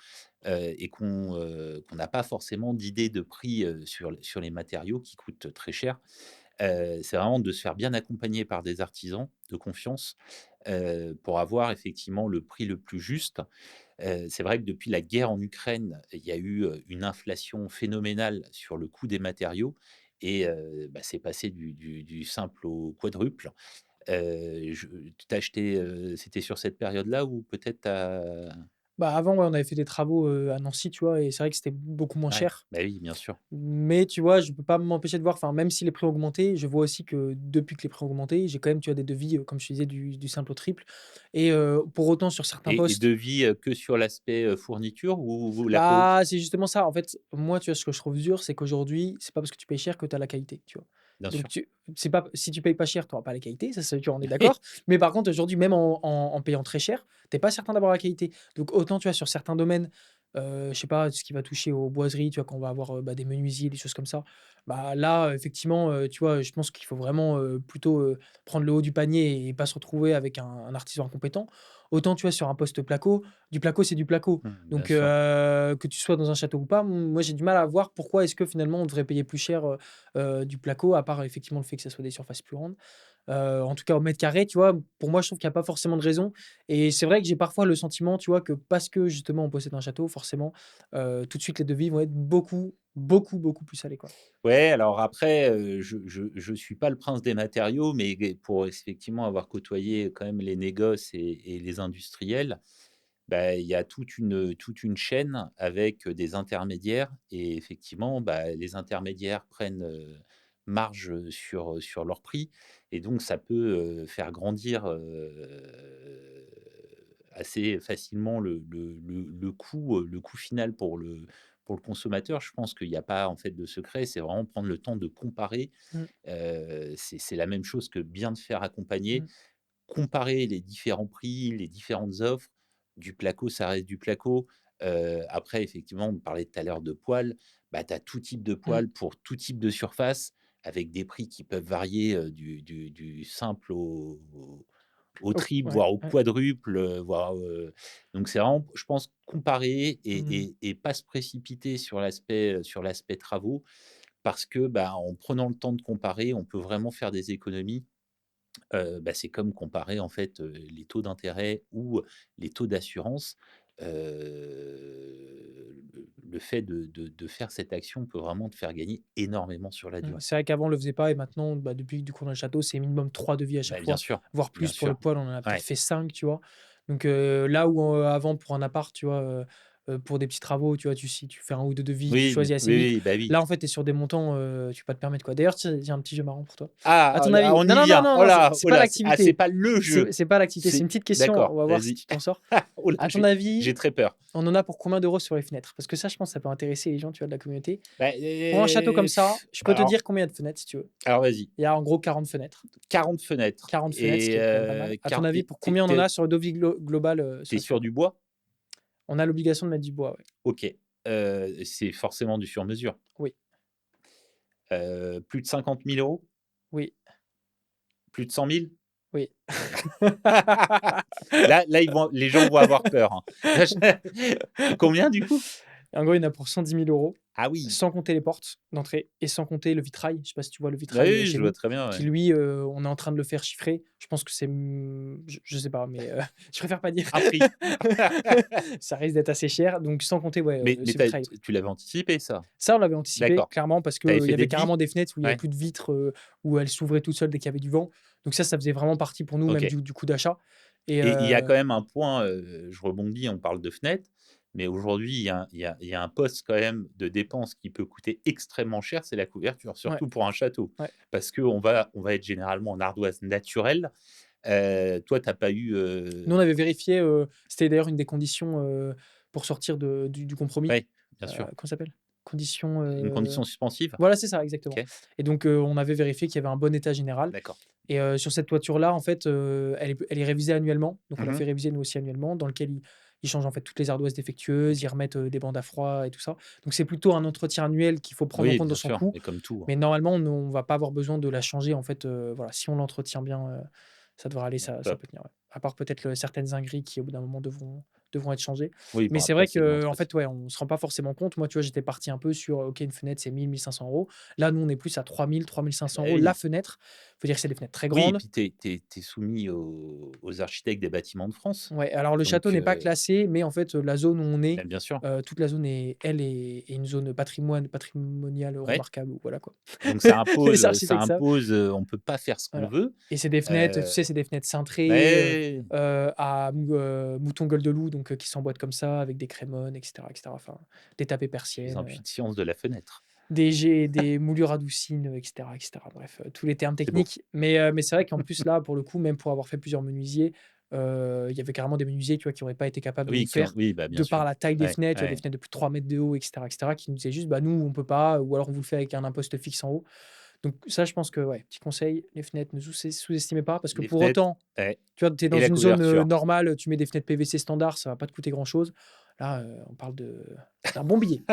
et qu'on n'a pas forcément d'idée de prix, sur les matériaux qui coûtent très cher, c'est vraiment de se faire bien accompagner par des artisans de confiance, pour avoir effectivement le prix le plus juste. C'est vrai que depuis la guerre en Ukraine, il y a eu, une inflation phénoménale sur le coût des matériaux et bah, c'est passé du simple au quadruple. Je Tu acheté, c'était sur cette période-là ou peut-être tu Bah, avant, ouais, on avait fait des travaux, à Nancy, tu vois? Et c'est vrai que c'était beaucoup moins ouais, cher. bah, oui, bien sûr. Mais tu vois, je peux pas m'empêcher de voir, enfin, même si les prix ont augmenté, je vois aussi que depuis que les prix ont augmenté, j'ai quand même, tu vois, des devis, comme je te disais, du simple au triple. Et pour autant, sur certains Et postes, devis, que sur l'aspect, fourniture ou la co bah, c'est justement ça. En fait, moi, tu vois, ce que je trouve dur, c'est qu'aujourd'hui, c'est pas parce que tu payes cher que tu as la qualité, tu vois? bien Donc sûr. tu c'est pas si tu payes pas cher, tu auras pas la qualité, ça c'est sûr, on est d'accord. Mais par contre, aujourd'hui, même en payant très cher, tu es pas certain d'avoir la qualité. Donc autant, tu vois, sur certains domaines, je sais pas, ce qui va toucher aux boiseries, tu vois, quand on va avoir, bah, des menuisiers, des choses comme ça, bah, là, effectivement, tu vois, je pense qu'il faut vraiment, plutôt, prendre le haut du panier et pas se retrouver avec un artisan incompétent. Autant, tu vois, sur un poste placo, du placo, c'est du placo. Mmh, bien Donc, sûr. que tu sois dans un château ou pas, moi j'ai du mal à voir pourquoi est-ce que finalement on devrait payer plus cher, du placo, à part effectivement le fait que ça soit des surfaces plus grandes. En tout cas au mètre carré, tu vois? Pour moi, je trouve qu'il y a pas forcément de raison et c'est vrai que j'ai parfois le sentiment, tu vois, que parce que justement on possède un château, forcément, tout de suite les devis vont être beaucoup, beaucoup, beaucoup plus salés, quoi. Ouais, alors après, je suis pas le prince des matériaux, mais pour effectivement avoir côtoyé quand même les négoces et les industriels, bah, il y a toute une chaîne avec, des intermédiaires et effectivement, bah, les intermédiaires prennent, marge, sur leur prix et donc ça peut, faire grandir, assez facilement le coût final pour le consommateur. Je pense qu'il y a pas, en fait, de secret. C'est vraiment prendre le temps de comparer. Mmh, C'est la même chose que bien te faire accompagner. mmh, Comparer les différents prix, les différentes offres. Du placo, ça reste du placo. Après, effectivement, on parlait tout à l'heure de poêle. Bah, tu as tout type de mmh. poêle pour tout type de surface, avec des prix qui peuvent varier, du simple au Oh, triple, ouais, voire au ouais. quadruple, voire, donc c'est vraiment, je pense, comparer Mmh. et pas se précipiter sur l'aspect travaux parce que, bah, en prenant le temps de comparer, on peut vraiment faire des économies. Bah, c'est comme comparer, en fait, les taux d'intérêt ou les taux d'assurance. Le fait de faire cette action peut vraiment te faire gagner énormément sur la durée. C'est vrai qu'avant on le faisait pas et maintenant, bah, depuis que du coup on a le château, c'est minimum 3 devis à chaque Bah, bien fois, sûr, voire bien plus pour le sûr. poêle, on en a peut-être Ouais, fait 5, tu vois? Donc, là où, avant pour un appart, tu vois, pour des petits travaux, tu vois, si tu fais un ou 2 devis, tu oui, choisis assez oui, vite. oui, bah, oui. Là, en fait, tu es sur des montants, tu peux pas te permettre, quoi. D'ailleurs, tiens, j'ai un petit jeu marrant pour toi. À Ah, ton ah, avis on non, y non, non, vient. non, Oh non, c'est là, c'est oh pas là, c'est l'activité, pas le jeu. c'est pas l'activité, c'est une C'est petite question, on d'accord, va voir si vas-y. tu t'en sors. Oh là, À ton j'ai avis, très peur. on en a pour combien d'euros sur les fenêtres? Parce que ça, je pense, ça peut intéresser les gens, tu vois, de la communauté. Bah, Pour un château comme ça, je peux te alors dire combien il y a de fenêtres si tu veux. vas-y. Il y a en gros 40 fenêtres. 40 fenêtres 40 fenêtres, ce qui et est quand même pas mal. À ton avis, et pour combien on en tu a sur le devis global, sur es la sur tour? du bois? On a l'obligation de mettre du bois, ouais. OK, c'est forcément du sur mesure. Oui, Plus de 50 000 €? oui, Plus de 100 000? oui. Là, les gens vont avoir peur, hein. Là, je combien du coup? En gros, il y en a pour 110 000 €. Ah oui! sans compter les portes d'entrée et sans compter le vitrail. Je sais pas si tu vois le Ah vitrail, oui, chez je vois nous, très bien, qui ouais. lui, on est en train de le faire chiffrer. Je pense que c'est, je sais pas, mais je préfère pas dire. Un prix. Ça risque d'être assez cher, donc sans compter, ouais, Mais ce vitrail. tu l'avais anticipé ça? Ça, on l'avait anticipé D'accord. clairement parce Tu avais qu'il y fait avait des devis? carrément des fenêtres où il y avait Ouais, plus de vitres, où elles s'ouvraient toutes seules dès qu'il y avait du vent. Donc ça faisait vraiment partie pour nous même OK. du coût d'achat et Et il y a quand même un point, je rebondis, on parle de fenêtres, mais aujourd'hui, il y a un poste quand même de dépense qui peut coûter extrêmement cher, c'est la couverture, ouais, surtout pour un château. ouais. Parce qu'on va être généralement en ardoise naturelle. Toi, tu as pas eu, Nous, on avait vérifié, c'était d'ailleurs une des conditions, pour sortir du compromis. ouais, bien sûr. Comment ça s'appelle? Condition, Une condition suspensive? voilà, c'est ça, exactement OK, et donc on avait vérifié qu'il y avait un bon état général d'accord. et sur cette toiture-là, en fait, elle est révisée annuellement. Donc on l'a Mmh. fait réviser nous aussi annuellement, dans lequel ils changent, en fait, toutes les ardoises défectueuses, ils OK. remettent, des bandes à froid et tout ça. Donc c'est plutôt un entretien annuel qu'il faut prendre en Oui, compte dans bien son sûr, coût, mais comme tout, hein. mais normalement, nous, on va pas avoir besoin de la changer, en fait, voilà, si on l'entretient bien, ça devrait aller, ça Top. peut tenir, ouais. À part peut-être certaines zingueries qui, au bout d'un moment, devront être changées. Oui, Mais bon c'est après vrai c'est de qu'en l'entretien. fait, ouais, on se rend pas forcément compte. Moi, tu vois, j'étais parti un peu sur, OK, une fenêtre, c'est 1 000 500 €. Là, nous, on est plus à 3 000 3 500 Bah € la oui. fenêtre. Faut dire que c'est des fenêtres très Oui et grandes. puis tu es soumis aux architectes des bâtiments de France, Ouais, alors le château donc n'est pas classé, mais en fait, la zone où on est, bah, bien sûr. toute la zone est une zone patrimoniale Ouais, remarquable, voilà, quoi. donc Les ça architectes savent. impose, on peut pas faire ce qu'on Voilà veut. et c'est des fenêtres, tu Heu, sais, c'est des fenêtres cintrées, ouais, à mouton gueule de loup, donc qui s'emboîtent comme ça avec des crémones et cetera, enfin, des tapés les persiennes, ampuis de science de la fenêtre. des moulures adoucines, et cetera. Bref, tous les termes C'est beau. techniques. Mais c'est vrai qu'en plus, là, pour le coup, même pour avoir fait plusieurs menuisiers, il y avait carrément des menuisiers, tu vois, qui n'auraient pas été capables de Oui, nous faire, oui, bah, bien de par sûr. la taille des Ouais, fenêtres. Tu vois, des ouais. fenêtres de plus de 3 mètres de haut et cetera, qui nous disaient juste: «Bah, nous, on peut pas, ou alors on vous le fait avec un imposte fixe en haut». Donc ça, je pense que, ouais, petit conseil, les fenêtres, ne sous-estimez pas parce que Les pour fenêtres, autant, ouais tu vois, tu es dans et la une zone, couverture. normale, tu mets des fenêtres PVC standard, ça va pas te coûter grand-chose. Là, on parle d'un bon billet.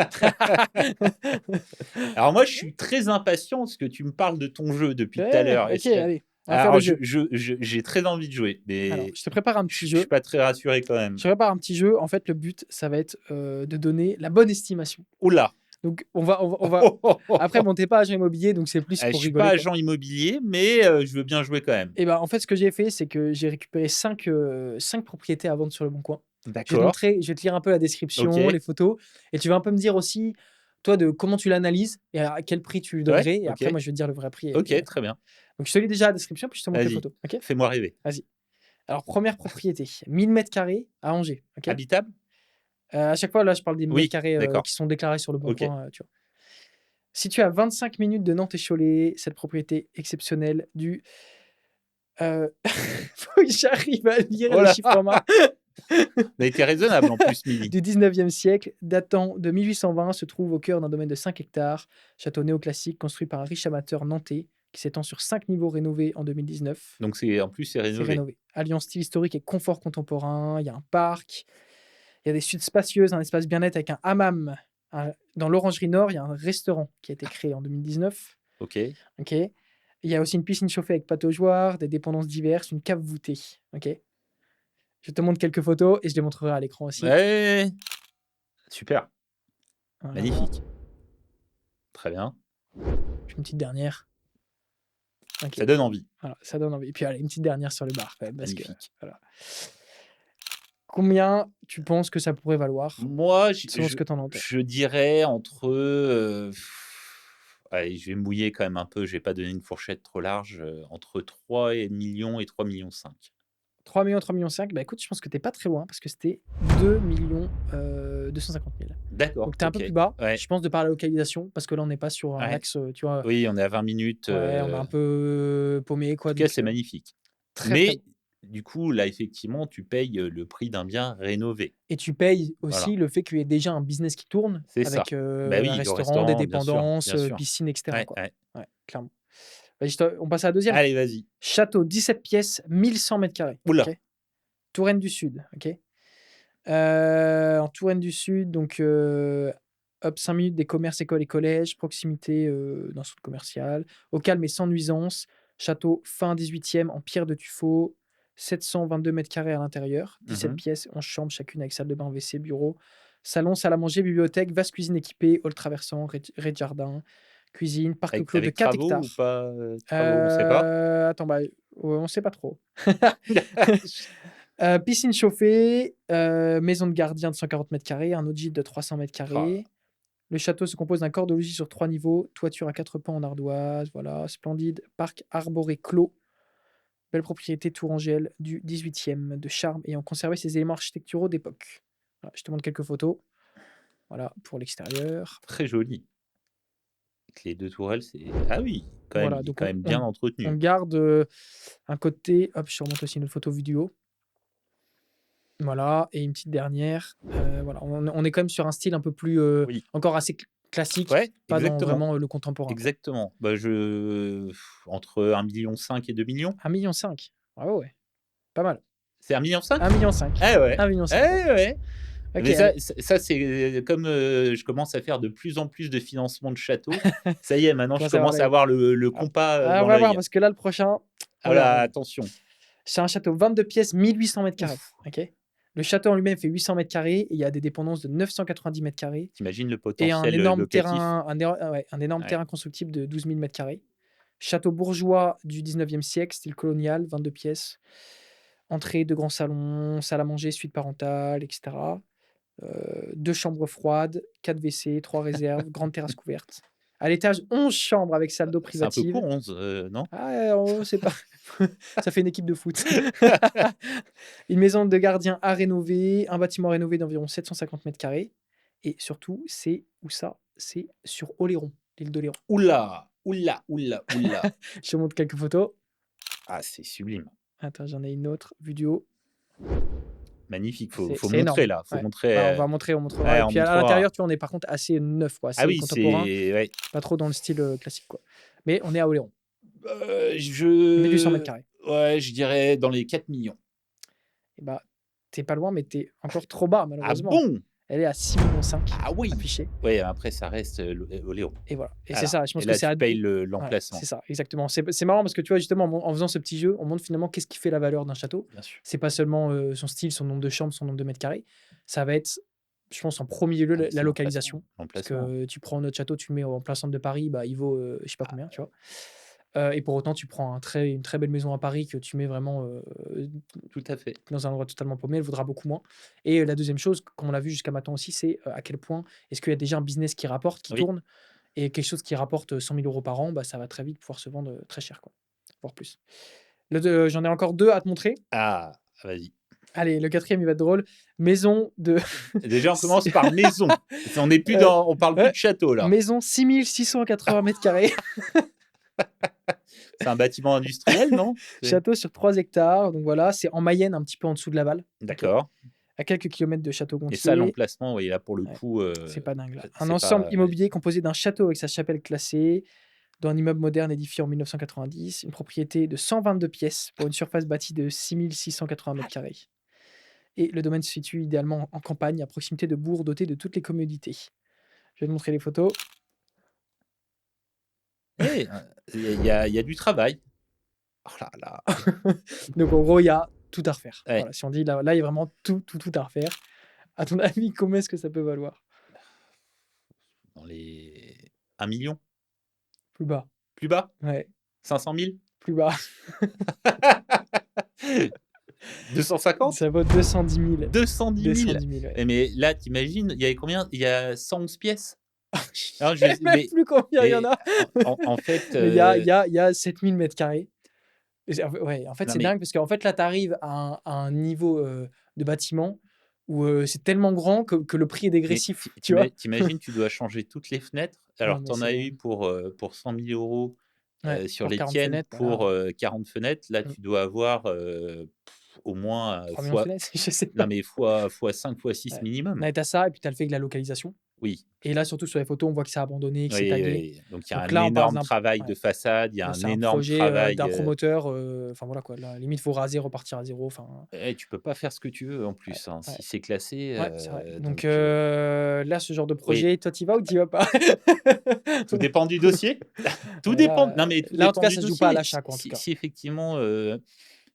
Alors moi, je suis très impatient parce que tu me parles de ton jeu depuis tout à Ouais, l'heure. OK, Est-ce que allez, on va faire le alors jeu. j'ai très envie de jouer, Alors, mais je te prépare un petit je suis jeu. pas très rassuré quand même. Je te prépare un petit jeu. En fait, le but, ça va être, de donner la bonne estimation. Ouh là! Donc on va après, bon, tu pas agent immobilier, donc c'est plus Je pour suis pas rigoler, quoi. agent immobilier, mais je veux bien jouer quand même. Et ben, en fait, ce que j'ai fait, c'est que j'ai récupéré 5 propriétés à vendre sur Le Bon Coin. D'accord, Je vais te lire un peu la description, OK. les photos et tu vas un peu me dire aussi, toi, de comment tu l'analyses et à quel prix tu lui Ouais, donnerais et OK, après, moi, je vais te dire le vrai prix et OK, la très connerie. bien. Donc je te lis déjà la description, puis je te montre les Vas-y, photos, OK? fais-moi rêver. Vas-y. Alors première propriété, 1 000 m² à Angers, OK? Habitable? À chaque fois, là, je parle des mètres Oui, carrés, d'accord, qui sont déclarés sur Le Bon OK. Coin, tu vois? Située à 25 minutes de Nantes et Cholet, cette propriété exceptionnelle faut que j'arrive à lire Oh les là! chiffres romains, On a été raisonnable en plus, Mili. du 19e siècle, datant de 1820, se trouve au cœur d'un domaine de 5 hectares. Château néoclassique construit par un riche amateur nantais qui s'étend sur 5 niveaux rénovés en 2019. Donc c'est en plus, c'est C'est rénové. rénové. Alliance style historique et confort contemporain, il y a un parc, il y a des suites spacieuses, un espace bien-être avec un hammam. Dans l'Orangerie Nord, il y a un restaurant qui a été créé en 2019. OK. OK. Il y a aussi une piscine chauffée avec pataugeoire, des dépendances diverses, une cave voûtée. OK. Je te montre quelques photos et je les montrerai à l'écran Ouais, aussi. ouais, ouais. Super, Voilà. magnifique. Très bien. Puis une petite dernière. OK. Ça donne envie. Voilà, ça donne envie. Et puis allez, une petite dernière sur le bar quand même, parce que Magnifique. voilà. Combien tu penses que ça pourrait valoir, Moi, selon ce que tu en as en tête? je dirais entre, allez, je vais me mouiller quand même un peu, je vais pas donner une fourchette trop large, entre 3 millions et 3,5 millions. 3 millions, 3,5 millions. Bah écoute, je pense que tu es pas très loin parce que c'était 2 250 000. D'accord, Donc tu es un peu OK. plus bas, Ouais, je pense, de par la localisation, parce que là, on n'est pas sur un ouais. axe, tu vois? Oui, on est à 20 minutes, Ouais, on a un peu paumé, en quoi, tout cas, donc c'est magnifique. très, très Mais bon. du coup, là, effectivement, tu payes, le prix d'un bien rénové. Et tu payes Voilà, aussi le fait qu'il y ait déjà un business qui tourne c'est ça. avec, Bah un oui, le restaurant, des restaurant, bien sûr, dépendances, bien sûr. piscine et cetera, Ouais, quoi. ouais. Ouais, clairement. Vas-y, on passe à la 2e. Allez, vas-y. Château, 17 pièces, 1 100 m², Ouh OK? là! Touraine du Sud, OK? En Touraine du Sud, donc hop, 5 minutes des commerces, écoles et collèges, proximité, d'un centre commercial, au calme et sans nuisance. Château fin 18e en pierre de tuffeau, 722 m² à l'intérieur, 17 Mmh. pièces, 11 chambres, chacune avec salle de bain, WC, bureau. Salon, salle à manger, bibliothèque, vaste cuisine équipée, hall traversant, rez-de-jardin, cuisine, parc clos de Avec 4 travaux ou hectares. pas, travaux, on sait pas? Attends, bah, ouais, on sait pas trop. Piscine chauffée, maison de gardien de 140 mètres carrés, un autre gîte de 300 mètres Ah, carrés. Le château se compose d'un corps de logis sur 3 niveaux, toiture à 4 pans en ardoise, voilà, splendide parc arboré clos, belle propriété tourangelle du 18e, de charme ayant conservé ses éléments architecturaux d'époque. Voilà, je te montre quelques photos, voilà, pour l'extérieur. très joli. Avec les 2 tourelles, c'est ah oui, quand même, Voilà, il est donc quand même bien on entretenu. garde un côté, hop, je te remonte aussi une autre photo vidéo. Voilà, et une petite dernière. Voilà, on est quand même sur un style un peu plus, Oui, encore assez classique, ouais, pas dans exactement, vraiment le contemporain, quoi. exactement. Bah, entre 1,5 million et 2 millions. 1,5 million. Ah ouais, pas mal. C'est 1,5 million? 1,5 million. Ah ouais, 1,5 million, ouais. eh ouais. OK, Mais ça allez. ça c'est comme, je commence à faire de plus en plus de financement de châteaux, ça y est, maintenant je Commence à avoir commence à l'œil. avoir le Ah, compas, on dans va voir l'œil. parce que là, le prochain, Ah regarde, là, regarde. attention. C'est un château 22 pièces, 1 800 mètres carrés. Ouf, OK? Le château en lui-même fait 800 mètres carrés et il y a des dépendances de 990 mètres carrés tu le et un potentiel, énorme locatif? terrain, ouais, un énorme Ouais. terrain constructible de 12 000 mètres carrés. Château bourgeois du 19e siècle, style colonial, 22 pièces. Entrée, 2 grands salons, salle à manger, suite parentale, etc. 2 chambres froides, 4 WC, 3 réserves, grande terrasse couverte. À l'étage, 11 chambres avec salle d'eau C'est un peu privative. court 11, non? Ah, en haut, c'est pas. Ça fait une équipe de foot. Une maison de gardien à rénover, un bâtiment rénové d'environ 750 mètres carrés. Et surtout, c'est où ça? C'est sur Oléron, l'île d'Oléron. Ouh là! Ouh là, ouh là, ouh là! Je te montre quelques photos. Ah, c'est sublime. Attends, j'en ai une autre vidéo. Magnifique, faut C'est énorme. montrer là, faut Ouais. Bah, montrer, on montrera. ouais, Et on puis à montrera. l'intérieur, tu vois, on est par contre assez neuf, quoi, Ah assez oui, contemporain, c'est ouais. pas trop dans le style classique, quoi. Mais on est à Oléron, 1800 mètres Je carrés. ouais, je dirais dans les 4 millions. Et bah, t'es pas loin, mais t'es encore trop bas, Ah malheureusement. bon? Elle est à 6,5 millions Ah oui! affichée. Ouais, après ça reste, Oléron. Et voilà. Et c'est Voilà, ça, je et pense que là c'est tu à. payes Ouais, c'est l'emplacement. ça, exactement. C'est marrant parce que tu vois, justement, en faisant ce petit jeu, on montre finalement qu'est-ce qui fait la valeur d'un château. Bien sûr. C'est pas seulement son style, son nombre de chambres, son nombre de mètres carrés. Ça va être, je pense, en premier lieu, Ah mais la c'est l'emplacement, localisation. Parce l'emplacement. que tu prends notre château, tu le mets en plein centre de Paris, bah, il vaut je sais pas combien, tu vois. Et pour autant, tu prends une très belle maison à Paris que tu mets vraiment Tout à fait. dans un endroit totalement paumé, elle vaudra beaucoup moins. Et la deuxième chose, comme on l'a vu jusqu'à maintenant aussi, c'est à quel point est-ce qu'il y a déjà un business qui rapporte, qui Oui. tourne, et quelque chose qui rapporte 100 000 euros par an, bah, ça va très vite pouvoir se vendre très cher, quoi, voire plus. J'en ai encore deux à te montrer. Ah, vas-y. Allez, le quatrième, il va être drôle. Maison de. Déjà, on commence par maison. On n'est plus Euh, on parle plus ouais, de château là. maison 6 680 mètres carrés. C'est un bâtiment industriel, non? Château sur 3 hectares. Donc voilà, c'est en Mayenne, un petit peu en dessous de Laval. Ok. D'accord. À quelques kilomètres de Et ça, Château-Gontier. l'emplacement, oui, là pour le Ouais, coup, c'est pas dingue là. Un c'est ensemble pas ouais. immobilier composé d'un château avec sa chapelle classée, dans un immeuble moderne édifié en 1990, une propriété de 122 pièces pour une surface bâtie de 6 680 mètres carrés. Et le domaine se situe idéalement en campagne, à proximité de bourgs dotés de toutes les commodités. Je vais te montrer les photos. Eh, il y a du travail. Oh là là. Donc en gros, il y a tout à refaire. Ouais, Voilà, si on dit là, il y a vraiment tout à refaire. À ton avis, combien est-ce que ça peut valoir? dans les 1 million. Plus bas. Plus bas? Ouais, 500 000? plus bas. 250? Ça vaut 210 000. 210 000? 210 000, ouais. Eh mais là, tu imagines, il y avait combien? Il y a 111 pièces? Alors Je sais même plus combien il y en a. en fait, Mais il y a 7000 mètres carrés. Ouais, en fait, non c'est mais dingue parce qu'en fait, là, tu arrives à un niveau de bâtiment où c'est tellement grand que le prix est mais dégressif, tu vois? tu dois changer toutes les fenêtres. Non, Alors tu mais en as c'est. eu pour 100 000 Ouais, sur pour les 40 tiennes fenêtres, bah pour, là, 40 fenêtres. Là, tu dois avoir, au moins, 3 millions de fenêtres, je sais non pas. mais fois 5 fois 6 Ouais. minimum. Non, et tu ça et puis tu as le fait de la localisation. Oui, Et là, surtout sur les photos, on voit que c'est abandonné, que c'est oui, tagué. oui. Donc il y a Donc un là, on parle énorme d'un. travail de Ouais. façade, il y a Là, un c'est un énorme projet travail, d'un promoteur. Enfin voilà quoi. Là, limite, faut raser, repartir à zéro. Enfin, tu peux pas faire ce que tu veux en ouais, plus, hein, ouais, si c'est classé, ouais, c'est vrai. Donc donc là, ce genre de oui. projet, toi, tu y vas ou tu y vas pas? Tout dépend du dossier. Tout Ouais, dépend là, non mais tout là, en tout dépend cas, du ça se joue pas à dossier. l'achat, quoi, en tout cas. Si effectivement,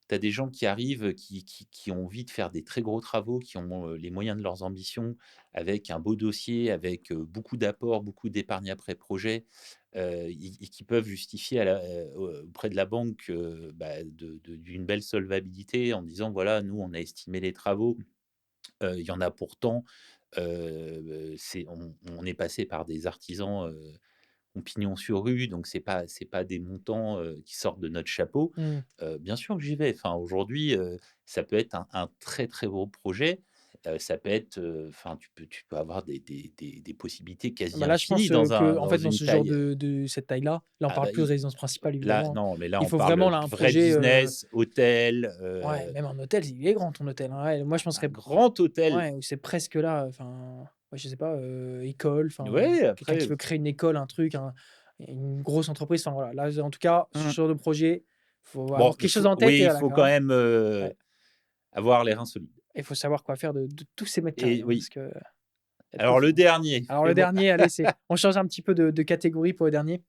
Tu as des gens qui arrivent, qui ont envie de faire des très gros travaux, qui ont, les moyens de leurs ambitions, avec un beau dossier, avec, beaucoup d'apports, beaucoup d'épargne après projet, et qui peuvent justifier auprès de la banque, bah, d'une belle solvabilité en disant: «Voilà, nous, on a estimé les travaux, il y en a pour tant». On est passé par des artisans, ont pignon sur rue, donc c'est pas des montants, qui sortent de notre chapeau. Mmh. Bien sûr que j'y vais. Enfin, aujourd'hui, ça peut être un très, très gros projet. Ça peut être, enfin, tu peux avoir des possibilités quasi Bah, là, je infinies pense, en dans fait, dans une ce genre taille. de cette taille-là, là, on Ah parle bah, plus de résidence principale là, évidemment, hein. non, mais là, Il on faut parle, vraiment là un vrai projet, business, hôtel, ouais, même un hôtel, il est grand ton hôtel, hein. Ouais, moi je un penserais grand hôtel. ouais, où c'est presque là, enfin, ouais, je sais pas, école, enfin, Ouais, quelqu'un qui après, veut créer une école, un truc, une grosse entreprise, enfin voilà. Là, en tout cas, sur ce mmh, genre de projet, faut bon, avoir quelque chose en tête et il voilà faut quoi, quand hein. même, Ouais, avoir les reins solides. et il faut savoir quoi faire de tous ces mètres carrés, Et hein, oui. parce que y a de quoi Alors le faire, hein. dernier, Alors le fais-moi dernier, allez, c'est on change un petit peu de catégorie pour le dernier.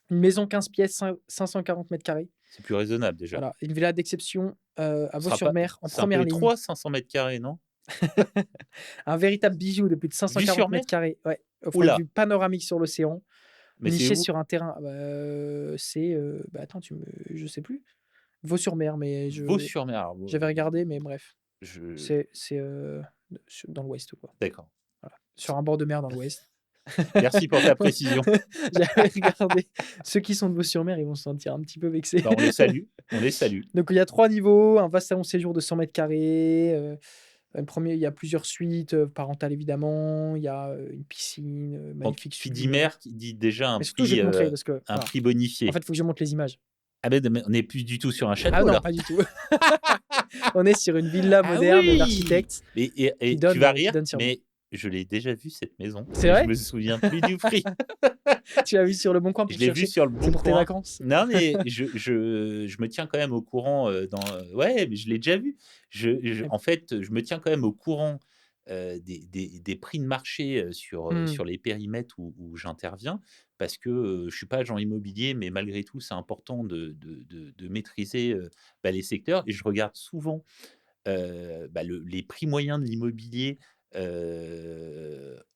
Une maison 15 pièces, 540 mètres carrés. c'est plus raisonnable déjà. Voilà, une villa d'exception, à Ce sera pas Vaux-sur-Mer, en c'est un première peu ligne. étroit 500 m², non? Un véritable bijou de plus de Vue sur 540 mètres mer? carrés, ouais, offrant Ouh une là! vue panoramique sur l'océan, Mais c'est nichée où? sur un terrain, c'est, bah, attends, je sais plus. Vaux-sur-Mer, mais Vaux-sur-Mer. Alors j'avais regardé, mais bref, je c'est, dans l'ouest, quoi, d'accord. voilà. Sur un bord de mer dans l'ouest. Merci pour ta précision. J'avais regardé. Ceux qui sont de Vaux-sur-Mer, ils vont se sentir un petit peu vexés. Bah, on les salue, on les salue. Donc il y a 3 niveaux, un vaste salon séjour de 100 carrés, le 1er, il y a plusieurs suites, parentales évidemment, il y a, une piscine, Bon, magnifique qui dit sublimée. mer, qui dit déjà Mais surtout, je vais te montrer parce que un voilà, prix en fait, bonifié. il faut que je montre les images. Ah beh, mais on n'est plus du tout sur un Ah château non, là. pas du tout. On est sur une villa Ah moderne oui! d'architecte Et tu vas qui rire, donne sur mer. mais je l'ai déjà vue cette maison, C'est mais je vrai? me souviens plus du prix. Tu l'as vu sur Le Bon Coin Je pour l'ai vue chercher? sur Le C'est Bon pour tes Coin. vacances? Non, mais je me tiens quand même au courant, ouais, mais je l'ai déjà vue. Et En fait, je me tiens quand même au courant, des prix de marché, mmh, sur les périmètres où j'interviens parce que, je suis pas agent immobilier, mais malgré tout, c'est important de maîtriser, bah, les secteurs et je regarde souvent, bah, les prix moyens de l'immobilier,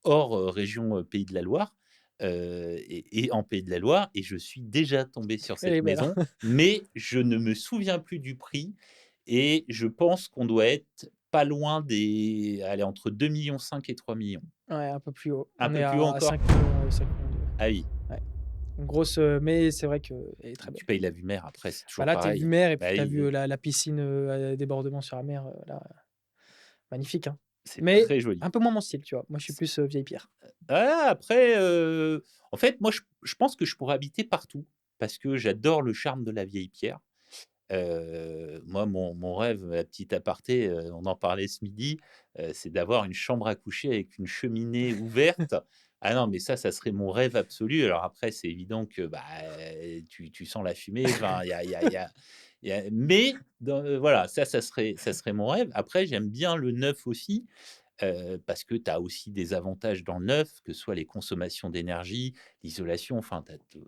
hors, région, Pays de la Loire, et en Pays de la Loire et je suis déjà tombé sur elle cette est belle, maison, hein? mais je ne me souviens plus du prix et je pense qu'on doit être pas loin des allez, entre 2,5 millions et 3 millions. Ouais, un peu plus haut. Un On est peu plus haut à encore? 5 000 000, 5 000 Ah oui, 000 ouais. Une grosse, mais c'est vrai qu'elle est très tu belle. payes la vue mer après, c'est Bah, toujours là, tu as vu pareil. mer et puis Bah tu as oui, vu, la piscine, à débordement sur la mer, là, magnifique, hein. c'est Mais très joli. un peu moins mon style, tu vois? Moi, je suis plus, vieille pierre. Ah après, en fait, moi, je pense que je pourrais habiter partout parce que j'adore le charme de la vieille pierre. Moi, mon rêve, la petite aparté, on en parlait ce midi, c'est d'avoir une chambre à coucher avec une cheminée ouverte. Ah non, mais ça serait mon rêve absolu. Alors après, c'est évident que, bah, tu sens la fumée, enfin, mais voilà, ça serait mon rêve. Après, j'aime bien le neuf aussi. Parce que tu as aussi des avantages dans le neuf, que ce soit les consommations d'énergie, l'isolation, enfin, tu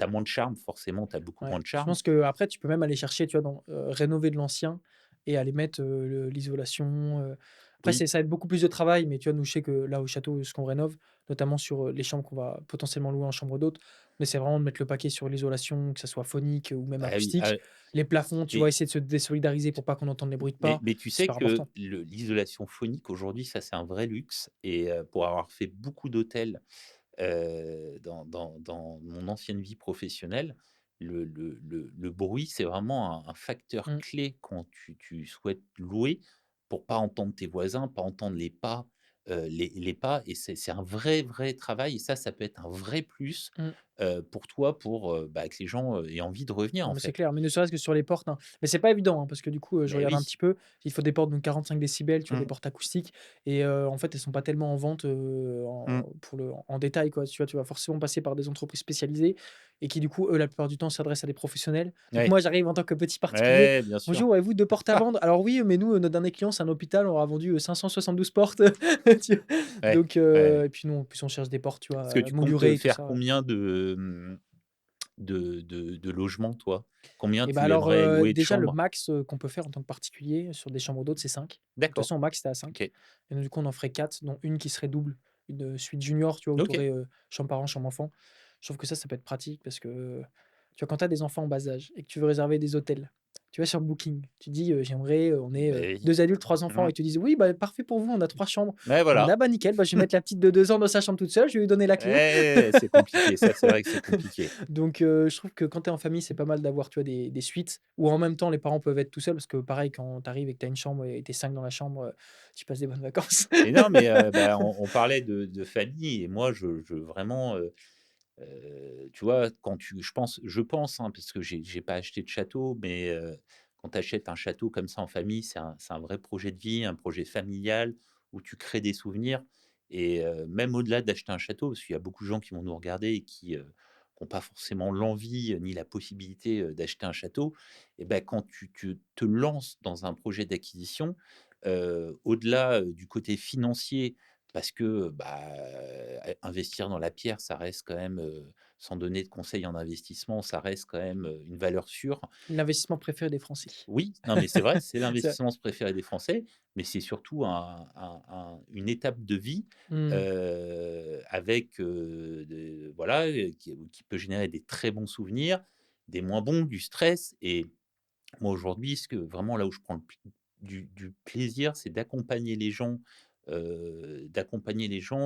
as moins de charme forcément, tu as beaucoup Ouais. moins de Je charme. pense qu'après, tu peux même aller chercher, tu vois, rénover de l'ancien et aller mettre, l'isolation, après Oui, ça va être beaucoup plus de travail, mais tu vois, nous, je sais que là, au château, ce qu'on rénove, notamment sur, les chambres qu'on va potentiellement louer en chambre d'hôtes, on essaie vraiment de mettre le paquet sur l'isolation, que ça soit phonique ou même ah oui, acoustique. Les plafonds, tu vois, mais essayer de se désolidariser pour pas qu'on entende les bruits de mais pas, mais tu sais super que important. l'isolation phonique aujourd'hui, ça c'est un vrai luxe et pour avoir fait beaucoup d'hôtels, dans mon ancienne vie professionnelle, le bruit, c'est vraiment un facteur Mmh, clé quand tu souhaites louer pour pas entendre tes voisins, pas entendre les pas, les pas et c'est un vrai, vrai travail et ça peut être un vrai plus, mmh. pour toi, pour, bah, que les gens, aient envie de revenir, Non, en mais c'est fait. clair, mais ne serait-ce que sur les portes, hein. Mais c'est pas évident, hein, parce que du coup, je Mais regarde un oui. petit peu, il faut des portes de 45 décibels, tu vois, des Mmh, portes acoustiques et en fait, elles sont pas tellement en vente, mmh. en détail, quoi. Tu vois, tu vas forcément passer par des entreprises spécialisées et qui, du coup, eux, la plupart du temps, s'adressent à des professionnels. Donc Ouais, moi, j'arrive en tant que petit particulier: ouais, bien sûr. «Bonjour, avez-vous 2 portes à vendre?» «Alors oui, mais nous, notre dernier client, c'est un hôpital, on leur a vendu, 572 portes». Tu vois? Ouais, Donc ouais. et puis nous, en plus, on cherche des portes, tu Parce que vois, tu comptes, moulurées et tout faire ça. combien de logement, toi? Combien Et bah, tu alors, aimerais louer de déjà le chambres? max, qu'on peut faire en tant que particulier sur des chambres d'hôtes, c'est 5. De toute D'accord, façon, au max, c'était à 5 OK. et donc du coup, on en ferait 4, dont une qui serait double, une, suite junior, tu vois? Où tu OK. aurais, chambre parents, chambre enfant. Je trouve que ça peut être pratique parce que, tu vois, quand tu as des enfants en bas âge et que tu veux réserver des hôtels, tu vas sur Booking, tu dis: «J'aimerais, on est, Beh, oui. 2 adultes, 3 enfants» Mmh. et ils te disent: «Oui, bah, parfait pour vous, on a 3 chambres». Ouais, Tu es en mode: voilà. «Ah bah, nickel, bah, je vais mettre la petite de 2 ans dans sa chambre toute seule, je vais lui donner la clé». Eh, c'est compliqué, ça, c'est vrai que c'est compliqué. Donc je trouve que quand tu es en famille, c'est pas mal d'avoir, tu vois, des suites où en même temps les parents peuvent être tout seuls parce que pareil quand tu arrives et que tu as une chambre et tu es 5 dans la chambre, tu passes des bonnes vacances. Mais non, mais bah, on parlait de famille et moi, je vraiment, tu vois, quand tu je pense, hein, parce que j'ai pas acheté de château, mais quand tu achètes un château comme ça en famille, c'est un vrai projet de vie, un projet familial où tu crées des souvenirs et même au-delà d'acheter un château, parce qu'il y a beaucoup de gens qui vont nous regarder et qui, ont pas forcément l'envie, ni la possibilité, d'acheter un château et ben quand tu te lances dans un projet d'acquisition, au-delà, du côté financier parce que, bah, investir dans la pierre, ça reste quand même, sans donner de conseils en investissement, ça reste quand même, une valeur sûre. L'investissement préféré des Français. Oui, non, mais c'est vrai, c'est C'est l'investissement préféré des Français, mais c'est surtout une étape de vie, mmh, avec, voilà, qui peut générer des très bons souvenirs, des moins bons, du stress et moi, aujourd'hui, ce que vraiment là où je prends du plaisir, c'est d'accompagner les gens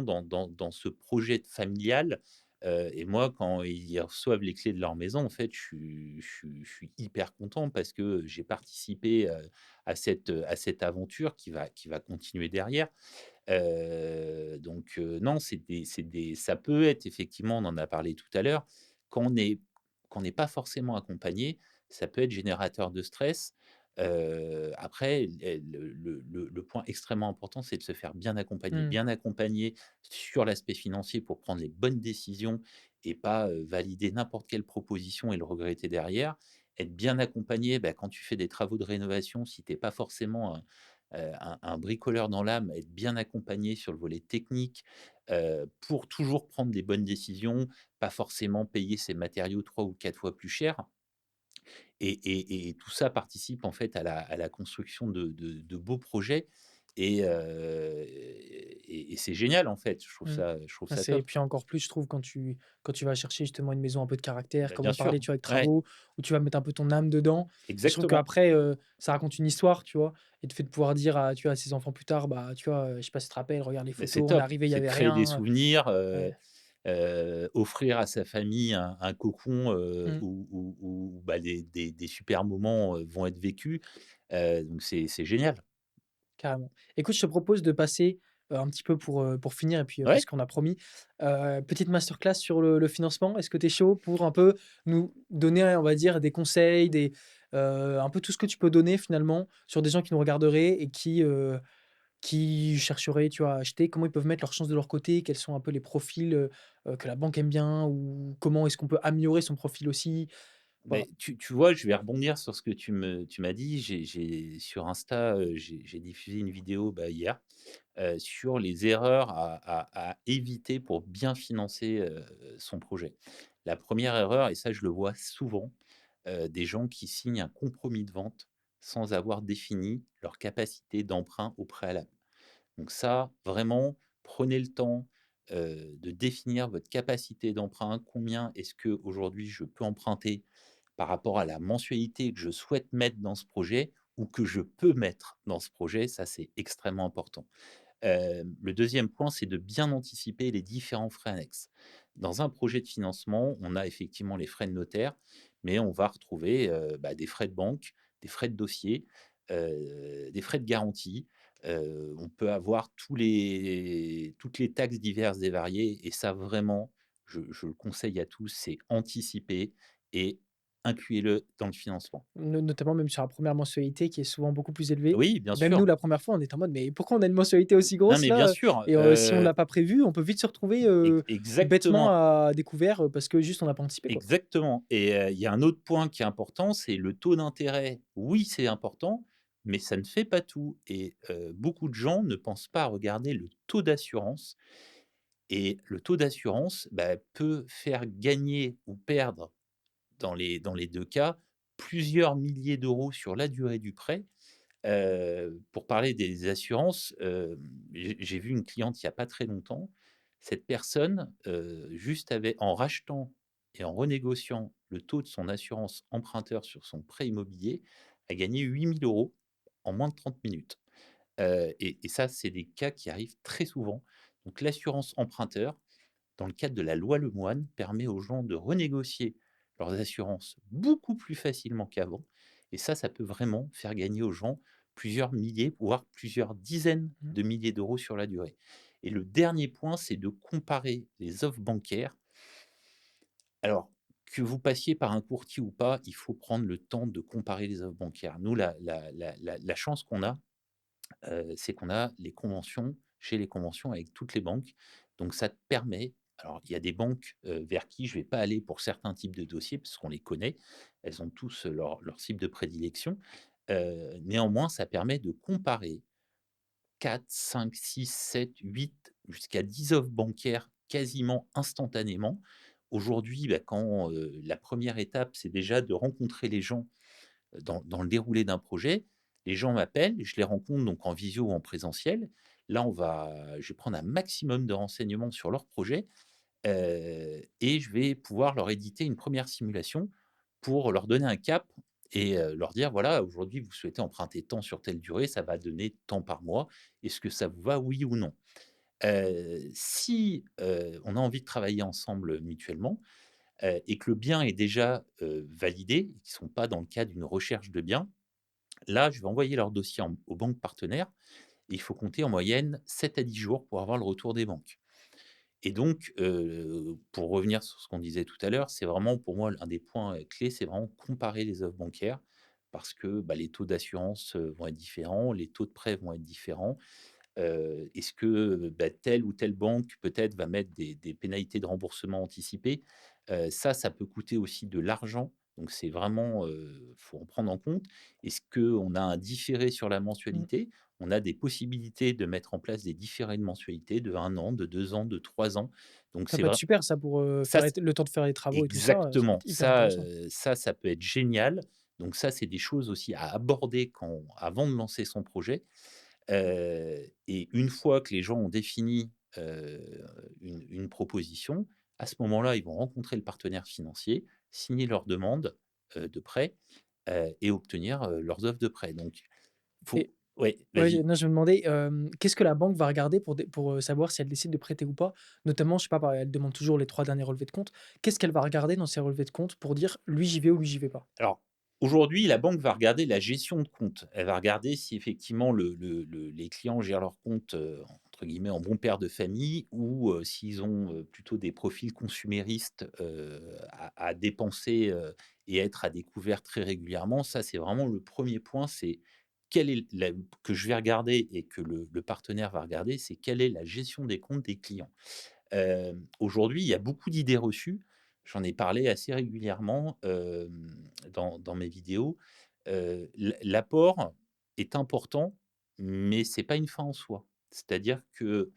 dans ce projet familial, et moi, quand ils reçoivent les clés de leur maison, en fait, je suis hyper content parce que j'ai participé, à cette aventure qui va continuer derrière. Donc non, c'est des ça peut être effectivement, on en a parlé tout à l'heure, quand on n'est pas forcément accompagné, ça peut être générateur de stress. Après, le point extrêmement important, c'est de se faire bien accompagner. mmh. Bien accompagner sur l'aspect financier pour prendre les bonnes décisions et pas, valider n'importe quelle proposition et le regretter derrière. Être bien accompagné, bah, quand tu fais des travaux de rénovation, si tu es pas forcément un bricoleur dans l'âme, être bien accompagné sur le volet technique, pour toujours prendre des bonnes décisions, pas forcément payer ses matériaux 3 ou 4 fois plus cher et tout ça participe en fait à la construction de beaux projets et c'est génial en fait. Je trouve Mmh. ça je trouve Ah ça c'est et top. puis encore plus, je trouve quand tu vas chercher justement une maison un peu de caractère, Bah, comme bien on sûr, parlait, tu vois, avec ouais, travaux, où tu vas mettre un peu ton âme dedans. Et je trouve exactement. qu'après, ça raconte une histoire, tu vois? Et le fait de pouvoir dire à ses enfants plus tard, bah, tu vois, je sais pas si tu te rappelles: «Regarde les Mais c'est photos, on est top, arrivé, il y c'est de avait créer des rien», souvenirs, ouais. offrir à sa famille un cocon, Mmh. où, bah, des super moments, vont être vécus, donc c'est génial. Carrément. Écoute, je te propose de passer, un petit peu pour finir et puis, parce Ouais, qu'on a promis, petite masterclass sur le financement. Est-ce que tu es chaud pour un peu nous donner, on va dire, des conseils, un peu tout ce que tu peux donner finalement sur des gens qui nous regarderaient et qui chercheraient, tu vois, à acheter? Comment ils peuvent mettre leurs chances de leur côté? Quels sont un peu les profils, que la banque aime bien? Ou comment est-ce qu'on peut améliorer son profil aussi? Voilà. mais tu vois, je vais rebondir sur ce que tu m'as dit. J'ai sur Insta, j'ai diffusé une vidéo, bah, hier, sur les erreurs à éviter pour bien financer, son projet. La première erreur et ça je le vois souvent, des gens qui signent un compromis de vente sans avoir défini leur capacité d'emprunt au préalable. Donc ça, vraiment, prenez le temps, de définir votre capacité d'emprunt. Combien est-ce que aujourd'hui je peux emprunter par rapport à la mensualité que je souhaite mettre dans ce projet ou que je peux mettre dans ce projet? Ça, c'est extrêmement important. Le deuxième point, c'est de bien anticiper les différents frais annexes. Dans un projet de financement, on a effectivement les frais de notaire, mais on va retrouver, bah, des frais de banque, des frais de dossier, des frais de garantie. On peut avoir toutes les taxes diverses et variées et ça vraiment, je le conseille à tous, c'est anticiper et incluez-le dans le financement. Notamment même sur la première mensualité qui est souvent beaucoup plus élevée Oui, bien et même nous sûr. la première fois on était en mode: «Mais pourquoi on a une mensualité aussi Non, grosse mais bien là?» sûr, Et si on l'a pas prévu, on peut vite se retrouver, bêtement exactement. à découvert, parce que juste on n'a pas anticipé quoi. Exactement et il y a un autre point qui est important, c'est le taux d'intérêt. Oui, c'est important, mais ça ne fait pas tout et beaucoup de gens ne pensent pas à regarder le taux d'assurance et le taux d'assurance, bah, peut faire gagner ou perdre dans les 2 cas, plusieurs milliers d'euros sur la durée du prêt. Pour parler des assurances, j'ai vu une cliente il y a pas très longtemps. Cette personne, juste avait en rachetant et en renégociant le taux de son assurance emprunteur sur son prêt immobilier, a gagné 8 000 € en moins de 30 minutes. Et ça, c'est des cas qui arrivent très souvent. Donc l'assurance emprunteur, dans le cadre de la loi Lemoine, permet aux gens de renégocier leurs assurances beaucoup plus facilement qu'avant. Et ça peut vraiment faire gagner aux gens plusieurs milliers, voire plusieurs dizaines Mmh. de milliers d'euros sur la durée. Et le dernier point, c'est de comparer les offres bancaires. Alors, que vous passiez par un courtier ou pas, il faut prendre le temps de comparer les offres bancaires. Nous, la chance qu'on a, c'est qu'on a les conventions chez les conventions avec toutes les banques. Donc ça te permet, alors il y a des banques, vers qui je ne vais pas aller pour certains types de dossiers parce qu'on les connaît. Elles ont tous leur cible de prédilection. Néanmoins, ça permet de comparer 4, 5, 6, 7, 8, jusqu'à 10 offres bancaires quasiment instantanément. Aujourd'hui, bah, quand, la première étape, c'est déjà de rencontrer les gens dans le déroulé d'un projet. Les gens m'appellent, je les rencontre donc en visio ou en présentiel. Là, je vais prendre un maximum de renseignements sur leur projet, et je vais pouvoir leur éditer une première simulation pour leur donner un cap et leur dire: «Voilà, aujourd'hui, vous souhaitez emprunter tant sur telle durée, ça va donner tant par mois. Est-ce que ça vous va, oui ou non?» Si, on a envie de travailler ensemble mutuellement, et que le bien est déjà, validé, et qu'ils ne sont pas dans le cadre d'une recherche de bien, là, je vais envoyer leur dossier aux banques partenaires et il faut compter en moyenne 7 à 10 jours pour avoir le retour des banques. Et donc, pour revenir sur ce qu'on disait tout à l'heure, c'est vraiment pour moi un des points, clés, c'est vraiment comparer les offres bancaires parce que, bah, les taux d'assurance, vont être différents, les taux de prêt vont être différents. Est-ce que, bah, telle ou telle banque peut-être va mettre des pénalités de remboursement anticipées? Ça peut coûter aussi de l'argent, donc c'est vraiment, faut en prendre en compte. Est-ce qu'on a un différé sur la Mmh. mensualité? On a des possibilités de mettre en place des différés de mensualité de 1 an, de 2 ans, de 3 ans. Donc Ça c'est peut être vrai super ça pour, ça faire c le temps de faire les travaux et tout ça, ça peut exactement, être hyper intéressant. ça peut être génial. Donc ça, c'est des choses aussi à aborder avant de lancer son projet. Et une fois que les gens ont défini, une proposition, à ce moment-là, ils vont rencontrer le partenaire financier, signer leur demande, de prêt, et obtenir, leurs offres de prêt. Donc faut Et ouais, ouais, vas-y. non, je me demandais, qu'est-ce que la banque va regarder pour savoir si elle décide de prêter ou pas? Notamment, je sais pas, elle demande toujours les 3 derniers relevés de compte. Qu'est-ce qu'elle va regarder dans ces relevés de compte pour dire: «Lui, j'y vais» ou «Lui, j'y vais pas»? Alors, aujourd'hui, la banque va regarder la gestion de compte. Elle va regarder si effectivement les clients gèrent leur compte, entre guillemets, «en bon père de famille» ou s'ils ont, plutôt des profils consuméristes, à dépenser, et être à découvert très régulièrement. Ça, c'est vraiment le premier point, c'est quelle est la que je vais regarder et que le partenaire va regarder, c'est quelle est la gestion des comptes des clients. Aujourd'hui, il y a beaucoup d'idées reçues. J'en ai parlé assez régulièrement, dans mes vidéos. L'apport est important, mais c'est pas une fin en soi. C'est-à-dire que,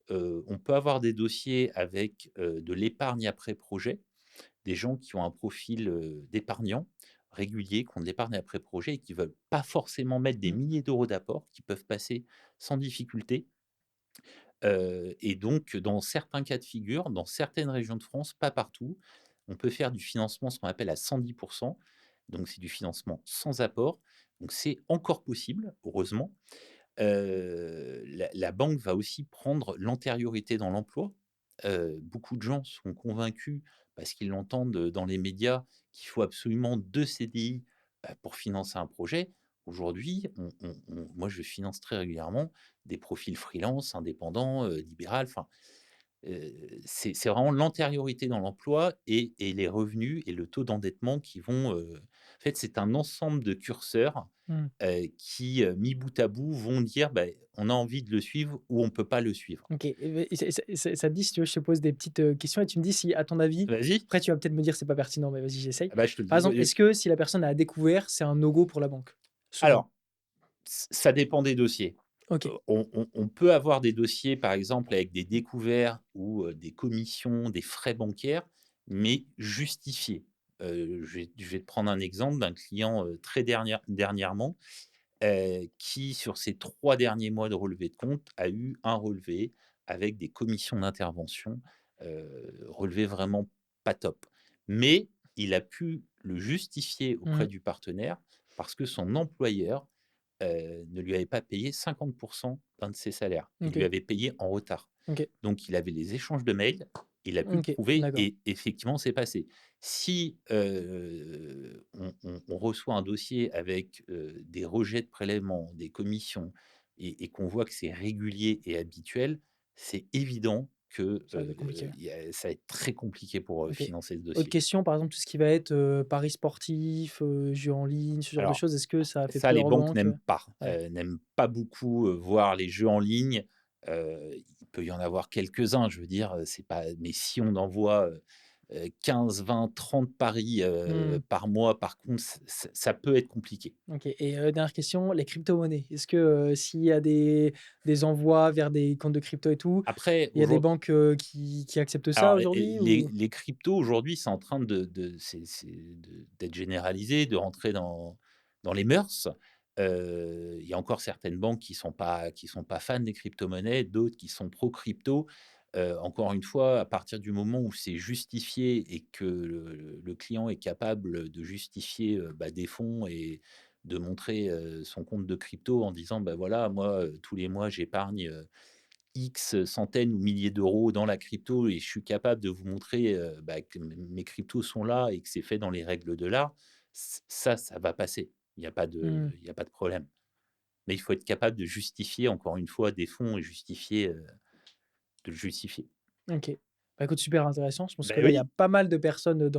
on peut avoir des dossiers avec, de l'épargne après projet, des gens qui ont un profil, d'épargnants réguliers, qui ont de l'épargne après projet et qui veulent pas forcément mettre des Mmh. milliers d'euros d'apport, qui peuvent passer sans difficulté. Et donc dans certains cas de figure, dans certaines régions de France, pas partout, on peut faire du financement, ce qu'on appelle à 110. Donc c'est du financement sans apport. Donc c'est encore possible, heureusement. La banque va aussi prendre l'antériorité dans l'emploi. Beaucoup de gens sont convaincus, parce qu'ils l'entendent, dans les médias, qu'il faut absolument 2 CDI, pour financer un projet. Aujourd'hui, moi, je finance très régulièrement des profils freelance, indépendants, libéral, enfin, c'est vraiment l'antériorité dans l'emploi et les revenus et le taux d'endettement qui vont, en fait, c'est un ensemble de curseurs, Mmh. qui, mis bout à bout, vont dire: «Beh, on a envie de le suivre ou on ne peut pas le suivre». OK et ça te dit, si tu veux, je te pose des petites, questions et tu me dis si, à ton avis, Vas-y. après tu vas peut-être me dire: «C'est pas pertinent», mais vas-y, j'essaye. Ah bah, je te le Par dis, exemple, est-ce que si la personne a découvert, c'est un no go pour la banque? Selon alors, ça dépend des dossiers. OK. On peut avoir des dossiers, par exemple, avec des découverts ou des commissions, des frais bancaires, mais justifiés. Je vais te prendre un exemple d'un client, très dernièrement, qui sur ces 3 derniers mois de relevé de compte a eu un relevé avec des commissions d'intervention, relevé vraiment pas top. Mais il a pu le justifier auprès Mmh. du partenaire parce que son employeur, ne lui avait pas payé 50 d'un de ses salaires et lui OK, avait payé en retard. OK, Donc il avait les échanges de mails, il a pu le OK, prouver d'accord. et effectivement c'est passé. Si, on reçoit un dossier avec, des rejets de prélèvements, des commissions et qu'on voit que c'est régulier et habituel, c'est évident que, Ça va être compliqué, ouais. ça va être très compliqué pour, OK. financer ce Autre dossier. question, par exemple, tout ce qui va être, paris sportifs, jeux en ligne, ce genre de Alors choses, est-ce que ça a fait ça, les peur aux banques banques? Ouais. n'aiment pas beaucoup, voir les jeux en ligne. Il peut y en avoir quelques-uns, je veux dire, c'est pas mais si on envoie, 15, 20, 30 paris, Mmh. par mois, par contre, ça peut être compliqué. OK et dernière question, les crypto-monnaies. Est-ce que, s'il y a des envois vers des comptes de crypto et tout, Après, il y a des aujour banques, qui acceptent ça alors aujourd'hui ou? les cryptos aujourd'hui, c'est en train d'être généralisé, de rentrer dans les mœurs. Il y a encore certaines banques qui sont pas fans des cryptomonnaies, d'autres qui sont pro crypto. Encore une fois, à partir du moment où c'est justifié et que le client est capable de justifier, des fonds et de montrer, son compte de crypto en disant: «Bah, voilà, moi, tous les mois, j'épargne, X centaines ou milliers d'euros dans la crypto et je suis capable de vous montrer, que mes cryptos sont là et que c'est fait dans les règles de l'art, ça va passer. Mmh, Il y a pas de problème. Mais il faut être capable de justifier encore une fois des fonds et de le justifier. OK. Bah, écoute, super intéressant. Je pense que Ben là, il y a oui, pas mal de personnes,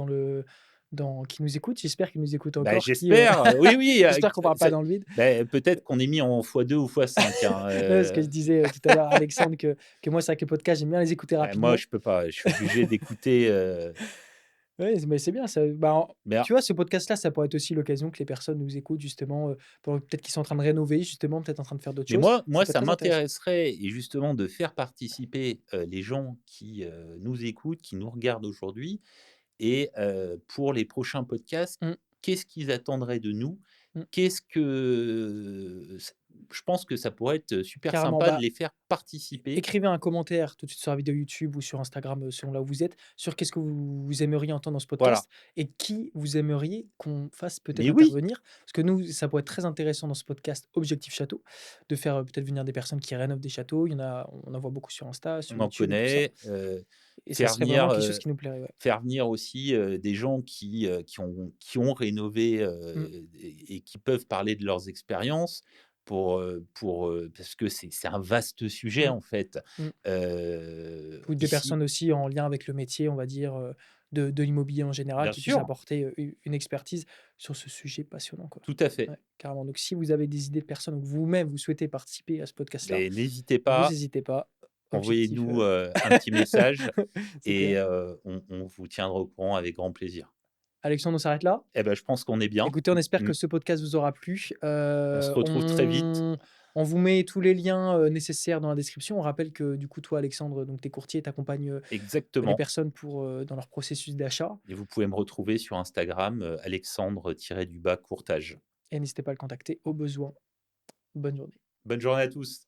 qui nous écoutent. J'espère qu'ils nous écoutent encore, j'espère, oui, oui, j'espère qu'on parle pas dans le vide. peut-être qu'on est mis en x2 ou x5, hein, Ouais, ce que je disais, tout à l'heure à Alexandre que moi, c'est vrai que les podcasts, j'aime bien les écouter moi rapidement. je peux pas, je suis obligé d'écouter, Ouais, mais c'est bien ça. Bah, mais tu vois, ce podcast-là, ça pourrait être aussi l'occasion que les personnes nous écoutent justement, peut-être qu'ils sont en train de rénover justement, peut-être en train de faire d'autres Mais choses. moi, Ça peut être ça très intéressant. m'intéresserait et justement de faire participer, les gens qui, nous écoutent, qui nous regardent aujourd'hui et pour les prochains podcasts, Mmh, qu'est-ce qu'ils attendraient de nous? mmh, Qu'est-ce que c je pense que ça pourrait être super carrément. sympa de Bah, les faire participer. écrivez un commentaire tout de suite sur la vidéo YouTube ou sur Instagram, selon là où vous êtes, sur qu'est-ce que vous aimeriez entendre dans ce Voilà. podcast et qui vous aimeriez qu'on fasse peut-être Mais oui, intervenir. Parce que nous, ça pourrait être très intéressant dans ce podcast Objectif Château, de faire, peut-être venir des personnes qui rénovent des châteaux. On en voit beaucoup sur Insta, on sur en YouTube et tout ça connaît, et ça faire serait vraiment venir, quelque chose qui nous plairait, ouais. faire venir aussi, des gens qui ont rénové, Mmh, et qui peuvent parler de leurs expériences parce que c'est un vaste sujet, mmh, en fait. mmh. Ou des Ici personnes aussi en lien avec le métier, on va dire, de l'immobilier en général, bien qui puissent sûr, apporter, une expertise sur ce sujet passionnant, quoi. tout à fait. Ouais, carrément. Donc si vous avez des idées de personnes ou que vous-même vous souhaitez participer à ce podcast-là, Mais n'hésitez vous pas, hésitez pas. Objectif, envoyez-nous, un petit message c'est et clair. on vous tiendra au courant avec grand plaisir. Alexandre, on s'arrête là? Eh ben, je pense qu'on est bien. Écoutez, on espère Mmh. que ce podcast vous aura plu. On se retrouve très vite. On vous met tous les liens, nécessaires dans la description. On rappelle que du coup, toi, Alexandre, donc tu es courtier, tu accompagnes, les Exactement personnes pour, dans leur processus d'achat et vous pouvez me retrouver sur Instagram, Alexandre-Courtage. et n'hésitez pas à le contacter au besoin. Bonne journée. Bonne journée à tous.